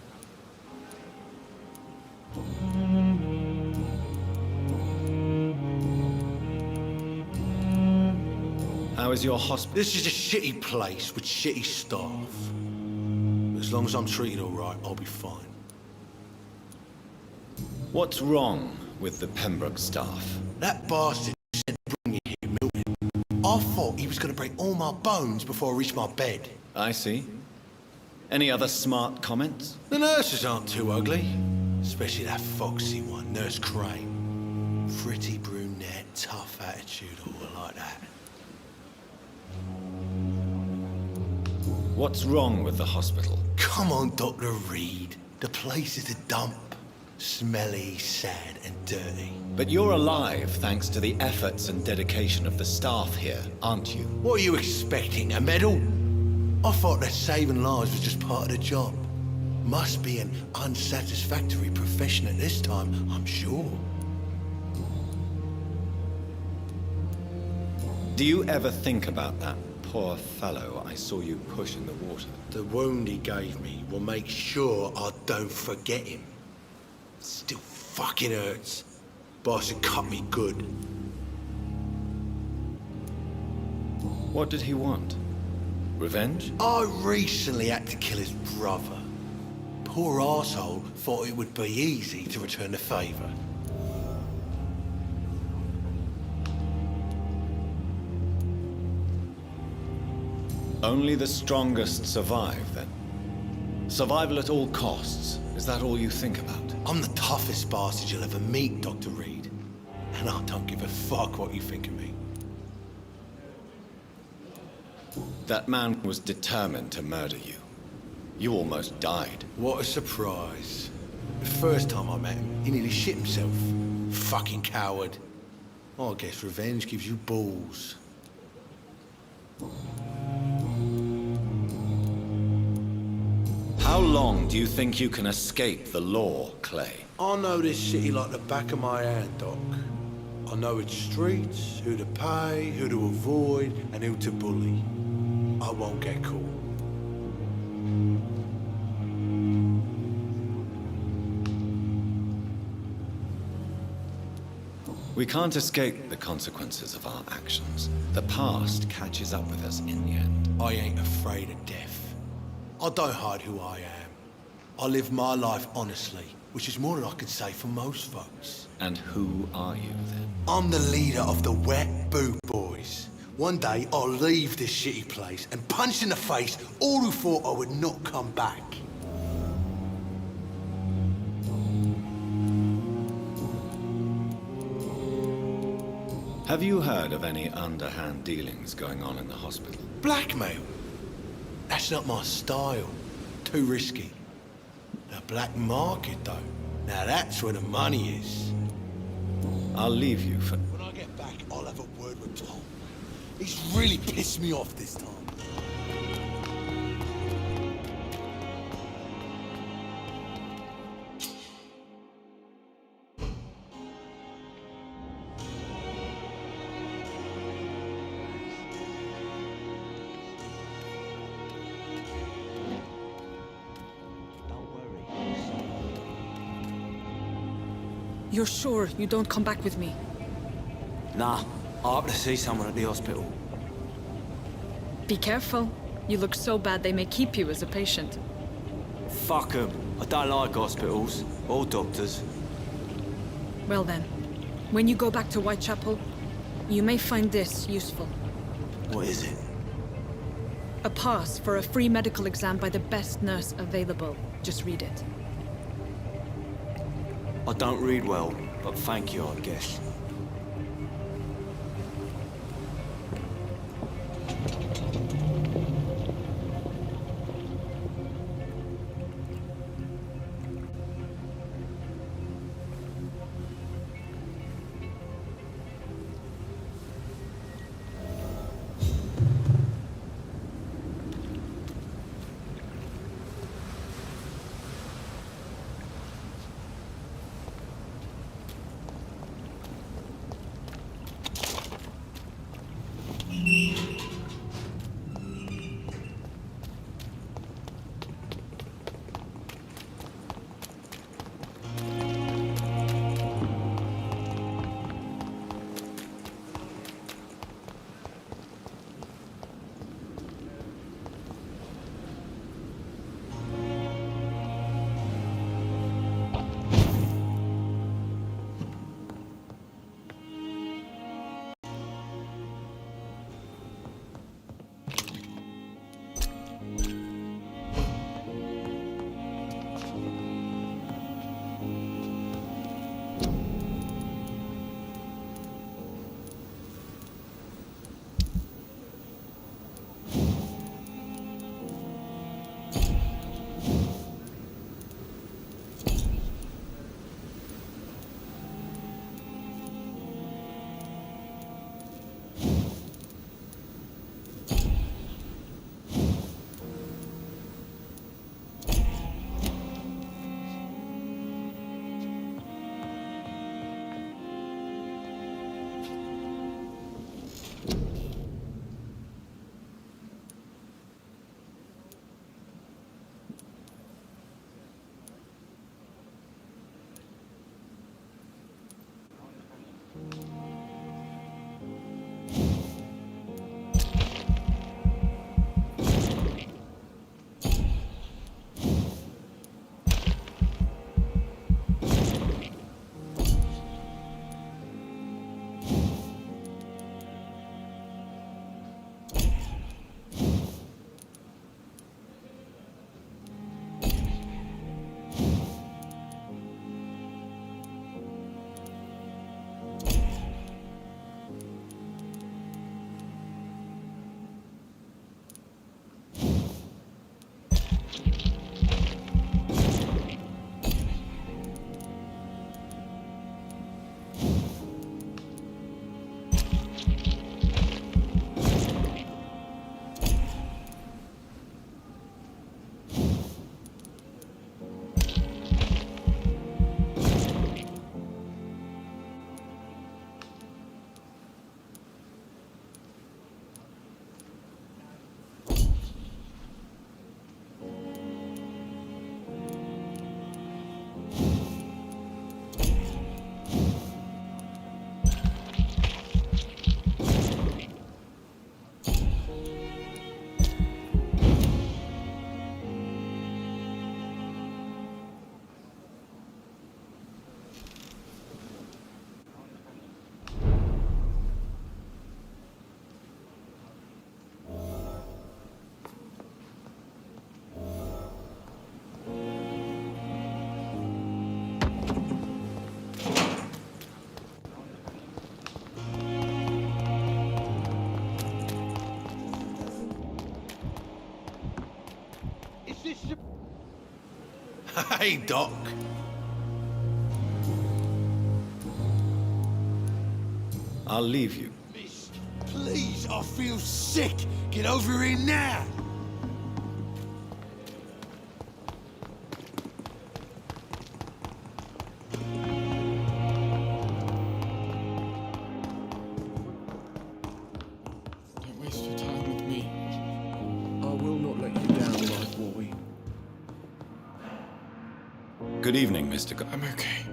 How is your hospital? This is a shitty place with shitty staff. As long as I'm treated all right, I'll be fine. What's wrong with the Pembroke staff? That bastard said bring you here, Milton. I thought he was going to break all my bones before I reached my bed. I see. Any other smart comments? The nurses aren't too ugly. Especially that foxy one, Nurse Crane. Pretty brunette, tough attitude, all like that. What's wrong with the hospital? Come on, Dr. Reed. The place is a dump. Smelly, sad, and dirty. But you're alive thanks to the efforts and dedication of the staff here, aren't you? What are you expecting, a medal? I thought that saving lives was just part of the job. Must be an unsatisfactory profession at this time, I'm sure. Do you ever think about that poor fellow I saw you push in the water? The wound he gave me will make sure I don't forget him. Still fucking hurts. Bastard cut me good. What did he want? Revenge? I recently had to kill his brother. Poor arsehole thought it would be easy to return the favour. Only the strongest survive, then? Survival at all costs. Is that all you think about? I'm the toughest bastard you'll ever meet, Dr. Reed. And I don't give a fuck what you think of me. That man was determined to murder you. You almost died. What a surprise. The first time I met him, he nearly shit himself. Fucking coward. I guess revenge gives you balls. How long do you think you can escape the law, Clay? I know this city like the back of my hand, Doc. I know its streets, who to pay, who to avoid, and who to bully. I won't get caught. We can't escape the consequences of our actions. The past catches up with us in the end. I ain't afraid of death. I don't hide who I am. I live my life honestly, which is more than I could say for most folks. And who are you, then? I'm the leader of the Wet Boot Boys. One day, I'll leave this shitty place and punch in the face all who thought I would not come back. Have you heard of any underhand dealings going on in the hospital? Blackmail? That's not my style. Too risky. The black market, though. Now that's where the money is. I'll leave you for... When I get back, I'll have a word with Tom. He's really pissed me off this time. You're sure you don't come back with me? Nah, I have to see someone at the hospital. Be careful. You look so bad they may keep you as a patient. Fuck 'em. I don't like hospitals or doctors. Well then, when you go back to Whitechapel, you may find this useful. What is it? A pass for a free medical exam by the best nurse available. Just read it. I don't read well, but thank you, I guess. Hey, Doc. I'll leave you. Please, I feel sick. Get over here now. Don't waste your time with me. I will not let you down, my boy. Good evening, Mr. I'm okay.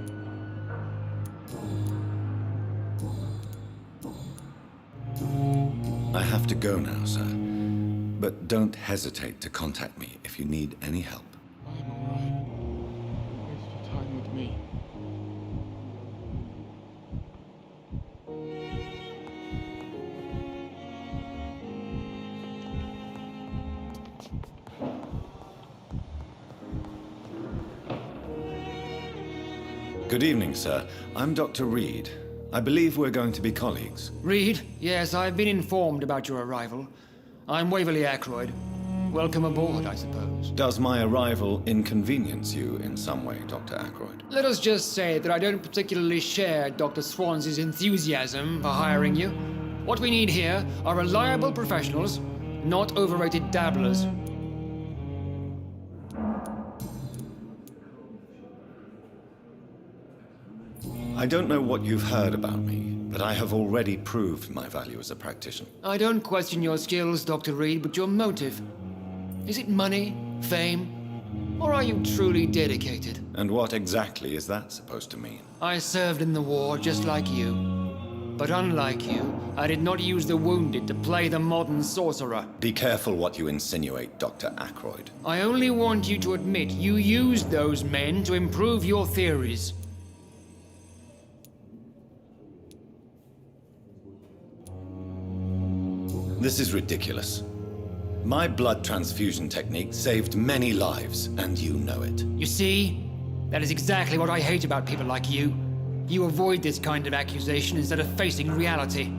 I have to go now, sir. But don't hesitate to contact me if you need any help. I'm alright. Don't waste your time with me. Good evening, sir. I'm Dr. Reed. I believe we're going to be colleagues. Reed? Yes, I've been informed about your arrival. I'm Waverly Ackroyd. Welcome aboard, I suppose. Does my arrival inconvenience you in some way, Dr. Ackroyd? Let us just say that I don't particularly share Dr. Swansea's enthusiasm for hiring you. What we need here are reliable professionals, not overrated dabblers. I don't know what you've heard about me, but I have already proved my value as a practitioner. I don't question your skills, Dr. Reed, but your motive. Is it money, fame, or are you truly dedicated? And what exactly is that supposed to mean? I served in the war just like you. But unlike you, I did not use the wounded to play the modern sorcerer. Be careful what you insinuate, Dr. Ackroyd. I only want you to admit you used those men to improve your theories. This is ridiculous. My blood transfusion technique saved many lives, and you know it. You see? That is exactly what I hate about people like you. You avoid this kind of accusation instead of facing reality.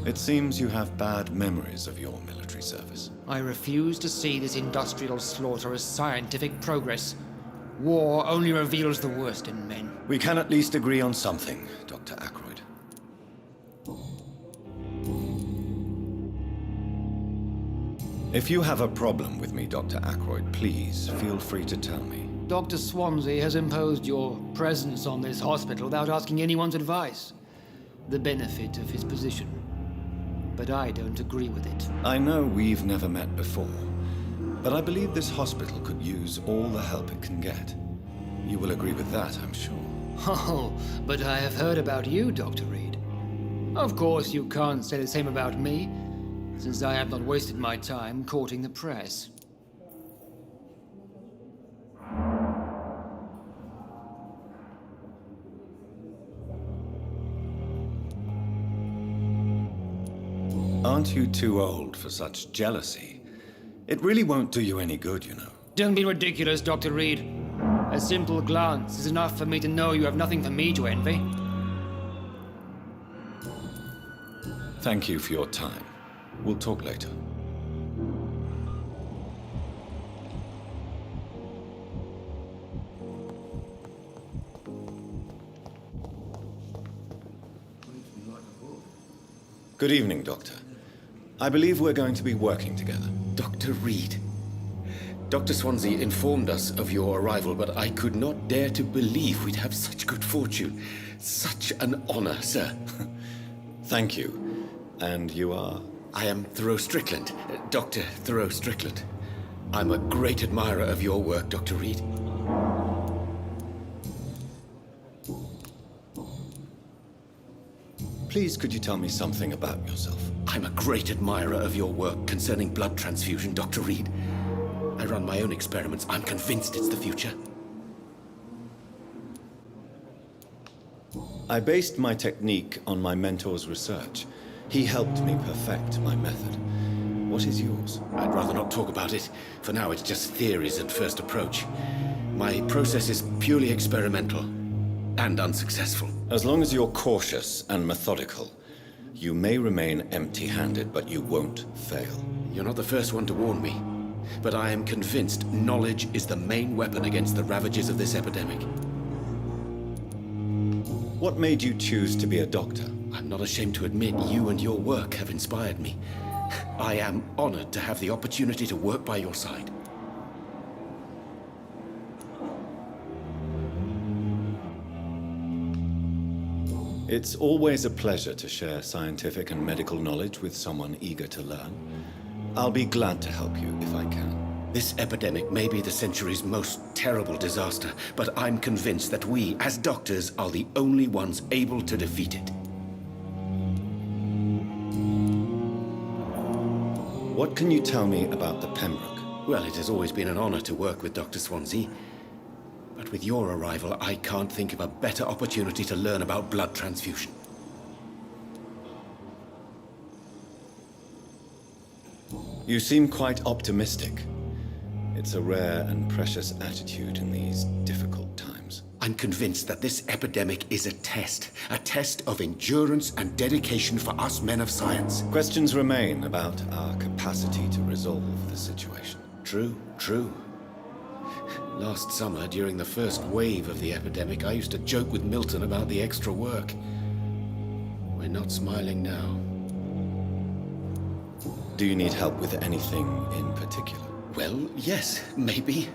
It seems you have bad memories of your military service. I refuse to see this industrial slaughter as scientific progress. War only reveals the worst in men. We can at least agree on something, Dr. Ackroyd. If you have a problem with me, Dr. Ackroyd, please feel free to tell me. Dr. Swansea has imposed your presence on this hospital without asking anyone's advice. The benefit of his position. But I don't agree with it. I know we've never met before, but I believe this hospital could use all the help it can get. You will agree with that, I'm sure. Oh, but I have heard about you, Dr. Reed. Of course, you can't say the same about me, since I have not wasted my time courting the press. Aren't you too old for such jealousy? It really won't do you any good, you know. Don't be ridiculous, Dr. Reed. A simple glance is enough for me to know you have nothing for me to envy. Thank you for your time. We'll talk later. Good evening, Doctor. I believe we're going to be working together. Dr. Reed. Dr. Swansea informed us of your arrival, but I could not dare to believe we'd have such good fortune. Such an honor, sir. Thank you. And you are? I am Thoreau Strickland, Dr. Thoreau Strickland. I'm a great admirer of your work, Dr. Reed. Please, could you tell me something about yourself? I'm a great admirer of your work concerning blood transfusion, Dr. Reed. I run my own experiments. I'm convinced it's the future. I based my technique on my mentor's research. He helped me perfect my method. What is yours? I'd rather not talk about it. For now, it's just theories at first approach. My process is purely experimental and unsuccessful. As long as you're cautious and methodical, You may remain empty-handed, but you won't fail. You're not the first one to warn me, but I am convinced knowledge is the main weapon against the ravages of this epidemic. What made you choose to be a doctor? I'm not ashamed to admit you and your work have inspired me. I am honored to have the opportunity to work by your side. It's always a pleasure to share scientific and medical knowledge with someone eager to learn. I'll be glad to help you if I can. This epidemic may be the century's most terrible disaster, but I'm convinced that we, as doctors, are the only ones able to defeat it. What can you tell me about the Pembroke? Well, it has always been an honor to work with Dr. Swansea. But with your arrival, I can't think of a better opportunity to learn about blood transfusion. You seem quite optimistic. It's a rare and precious attitude in these difficult times. I'm convinced that this epidemic is a test of endurance and dedication for us men of science. Questions remain about our capacity to resolve the situation. True. Last summer, during the first wave of the epidemic, I used to joke with Milton about the extra work. We're not smiling now. Do you need help with anything in particular? Well, yes, maybe.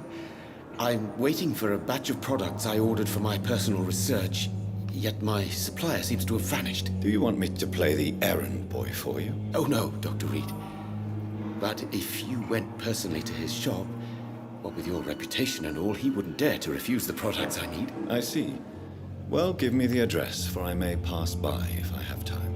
I'm waiting for a batch of products I ordered for my personal research, yet my supplier seems to have vanished. Do you want me to play the errand boy for you? Oh no, Dr. Reed. But if you went personally to his shop, what with your reputation and all, he wouldn't dare to refuse the products I need. I see. Well, give me the address, for I may pass by if I have time.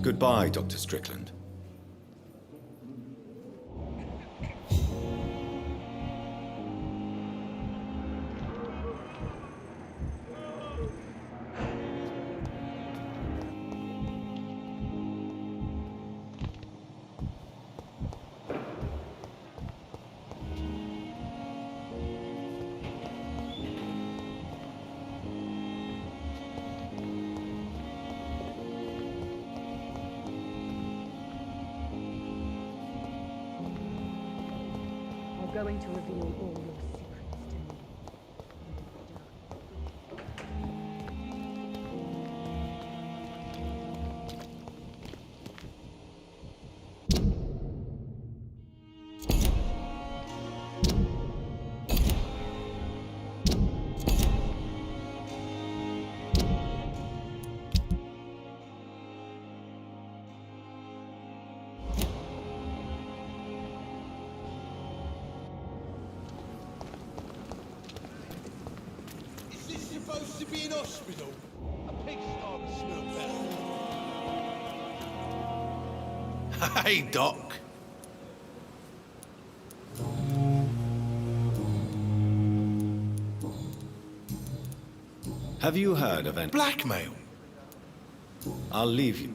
Goodbye, Dr. Strickland. Going to reveal all your secrets to me. Supposed to be an hospital. A pigsty would smell better. Hey, Doc. Have you heard of any... Blackmail? I'll leave you.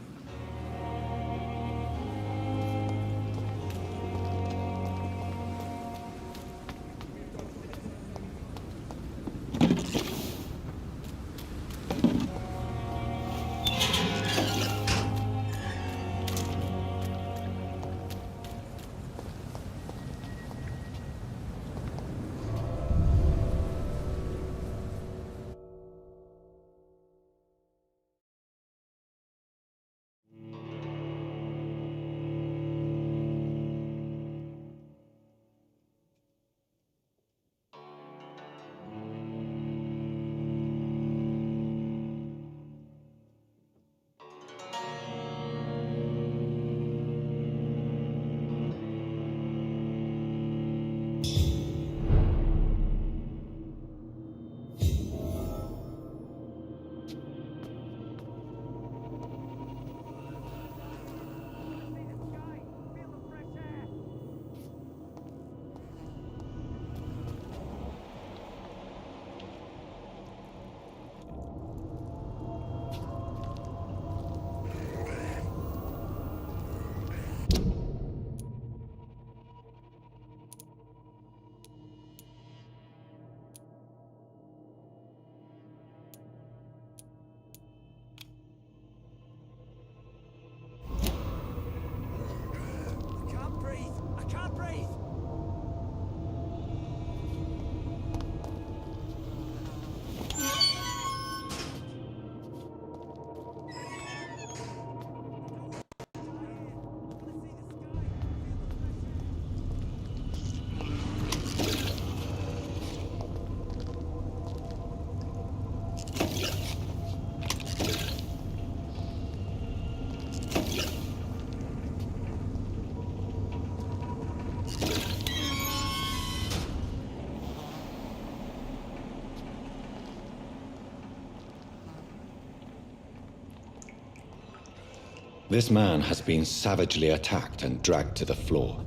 This man has been savagely attacked and dragged to the floor.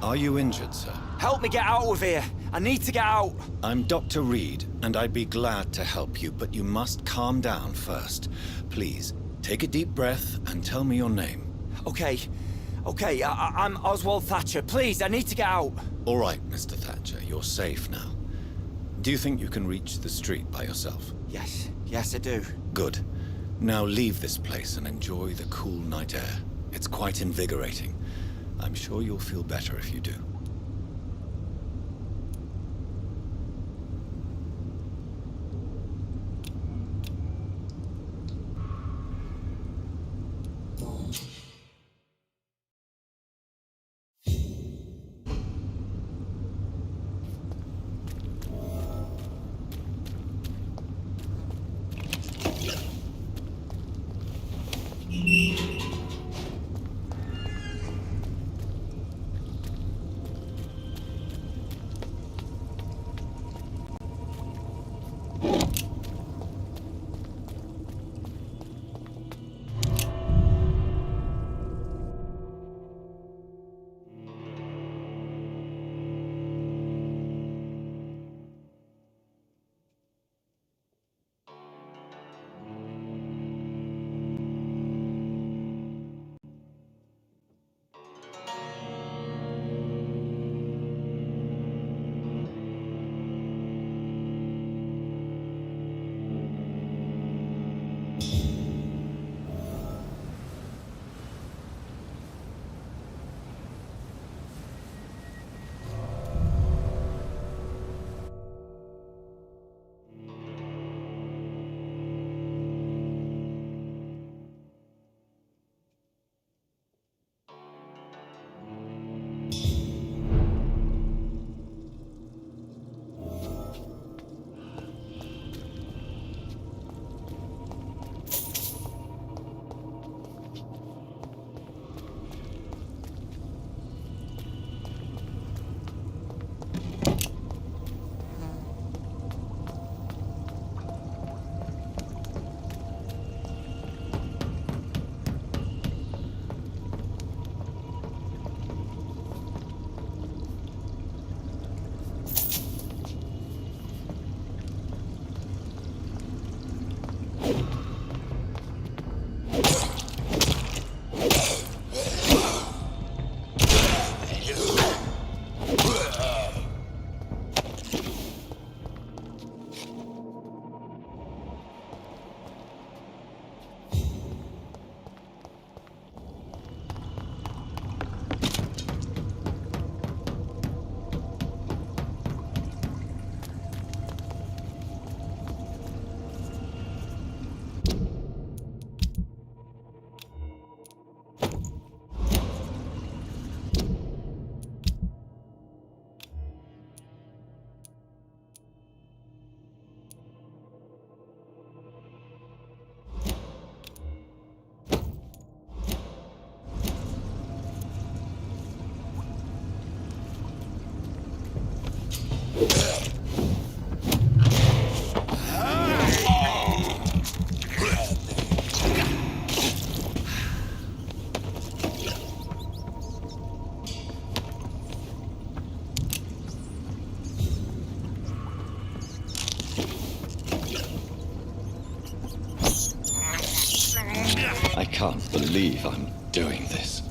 Are you injured, sir? Help me get out of here. I need to get out. I'm Dr. Reed, and I'd be glad to help you, but you must calm down first. Please, take a deep breath and tell me your name. Okay. I'm Oswald Thatcher. Please, I need to get out. All right, Mr. Thatcher, you're safe now. Do you think you can reach the street by yourself? Yes, I do. Good. Now leave this place and enjoy the cool night air. It's quite invigorating. I'm sure you'll feel better if you do. I can't believe I'm doing this.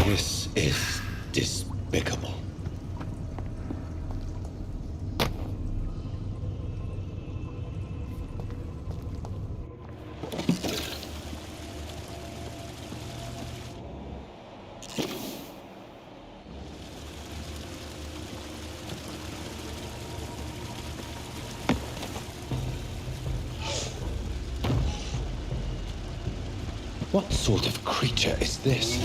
This is despicable. What sort of creature is this?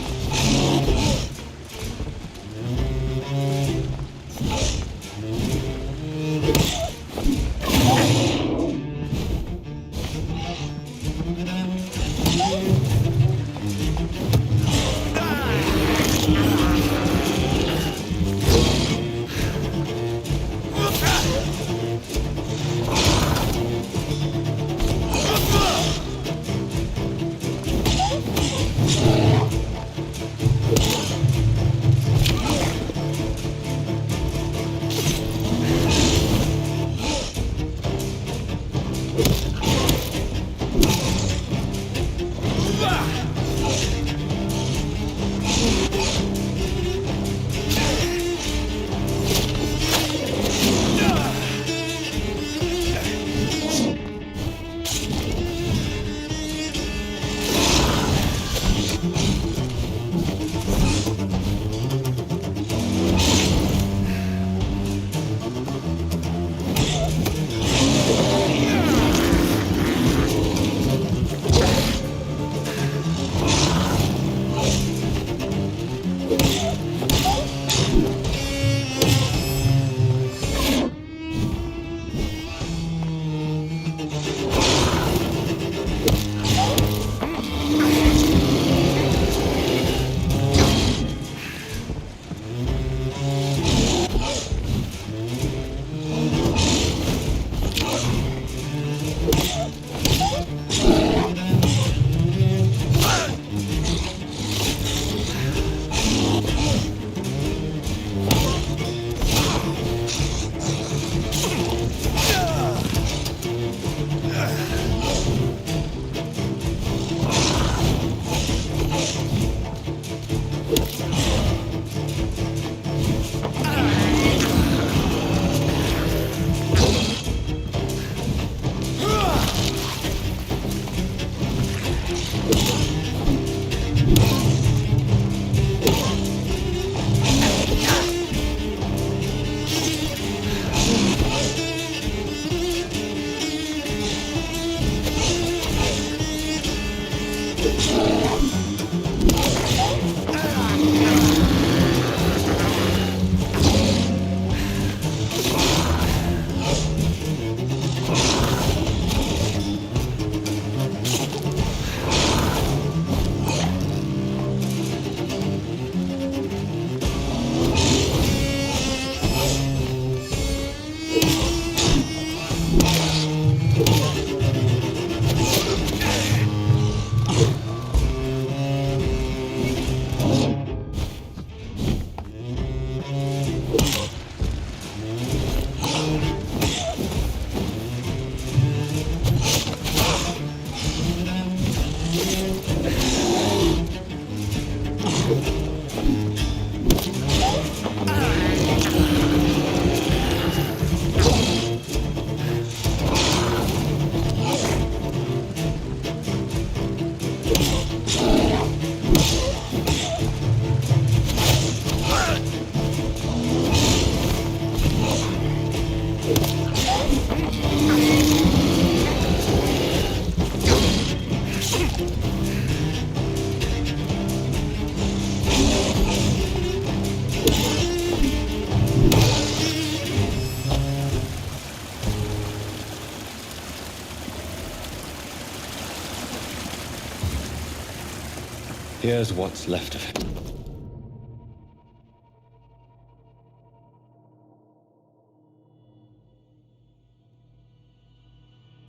Here's what's left of it.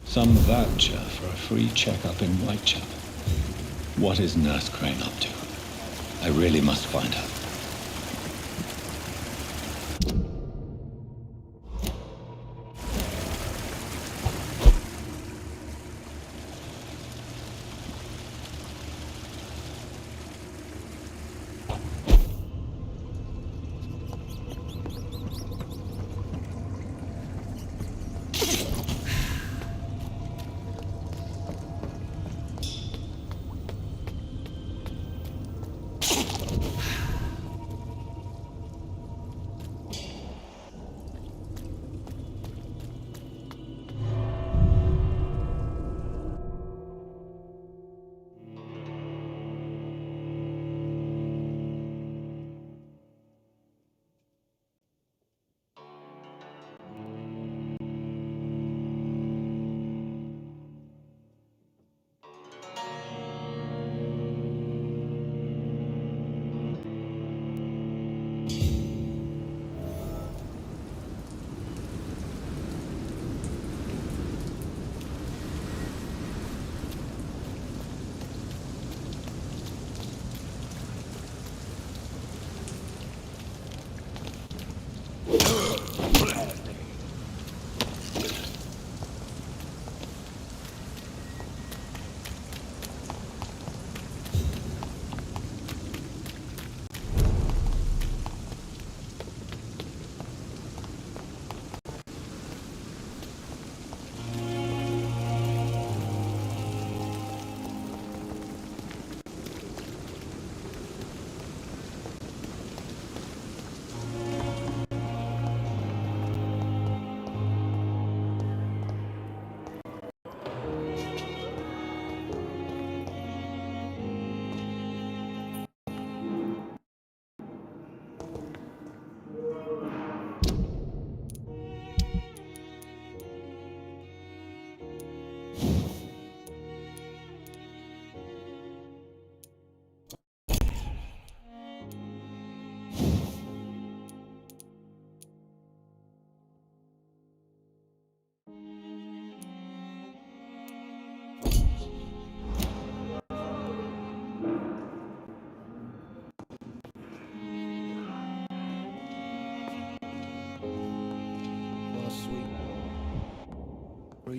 Some voucher for a free checkup in Whitechapel. What is Nurse Crane up to? I really must find her.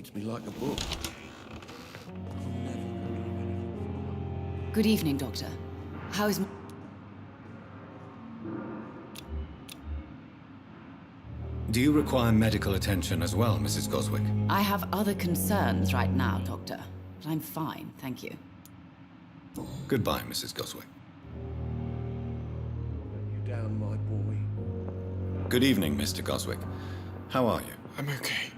reads me like a book. Good evening, Doctor. How is... Do you require medical attention as well, Mrs. Goswick? I have other concerns right now, Doctor. But I'm fine, thank you. Goodbye, Mrs. Goswick. You down, my boy? Good evening, Mr. Goswick. How are you? I'm okay.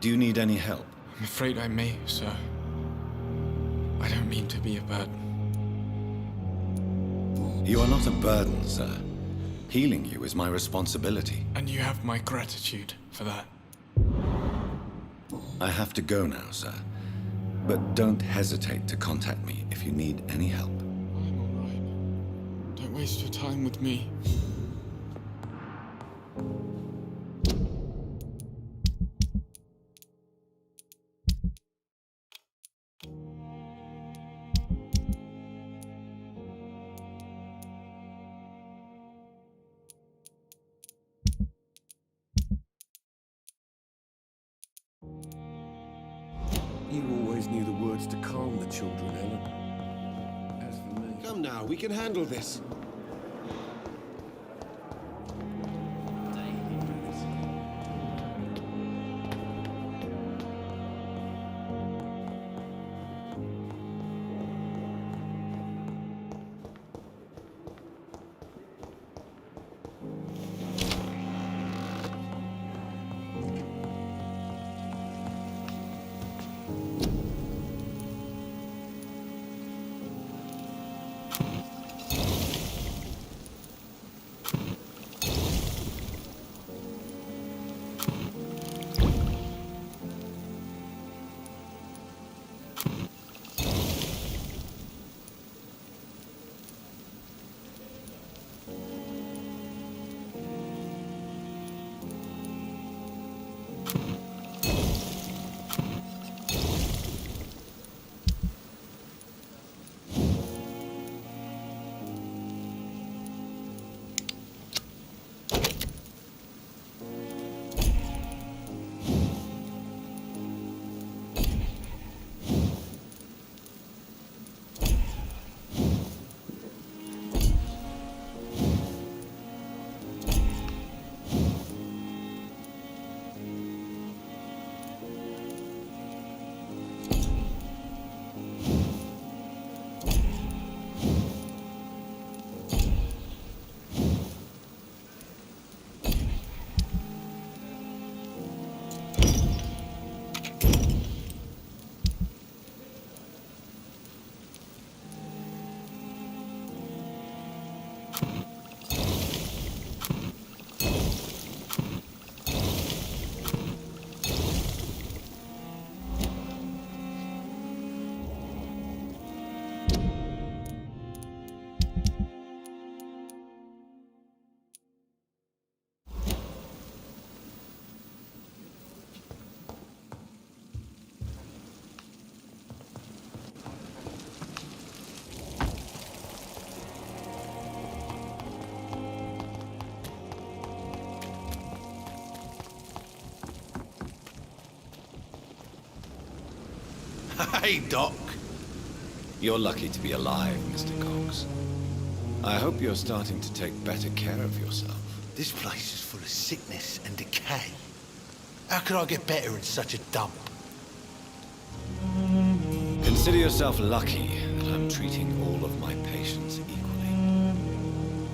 Do you need any help? I'm afraid I may, sir. I don't mean to be a burden. You are not a burden, sir. Healing you is my responsibility. And you have my gratitude for that. I have to go now, sir. But don't hesitate to contact me if you need any help. I'm all right. Don't waste your time with me. You always knew the words to calm the children, Ellen. As for me... Come now, we can handle this. Hey, Doc. You're lucky to be alive, Mr. Cox. I hope you're starting to take better care of yourself. This place is full of sickness and decay. How could I get better in such a dump? Consider yourself lucky that I'm treating all of my patients equally.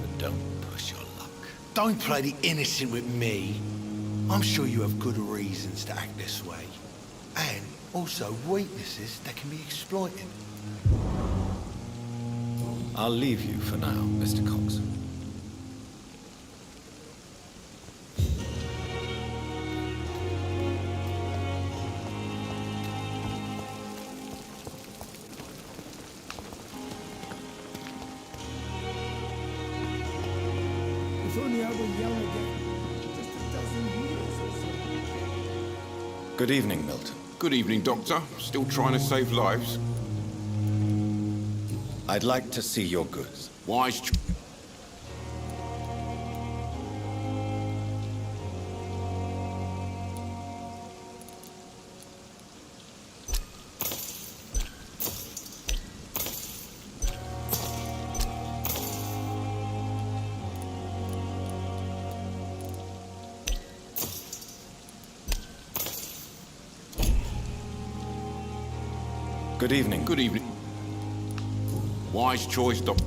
But don't push your luck. Don't play the innocent with me. I'm sure you have good reasons to act this way. And also weaknesses that can be exploited. I'll leave you for now, Mr. Cox. If only I were young again. Just a dozen years or so. Good evening, Milton. Good evening, Doctor. Still trying to save lives? I'd like to see your goods. Wise Good evening. Good evening. Wise choice, Doctor.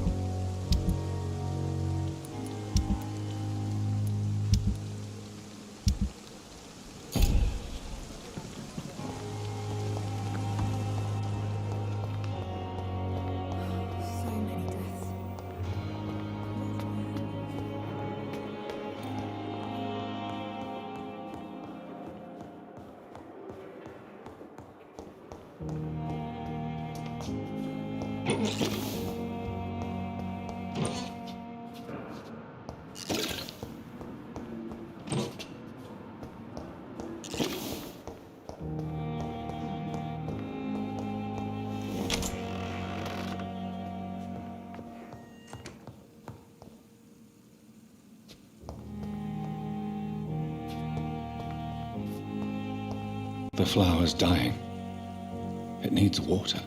The flower's dying. It needs water.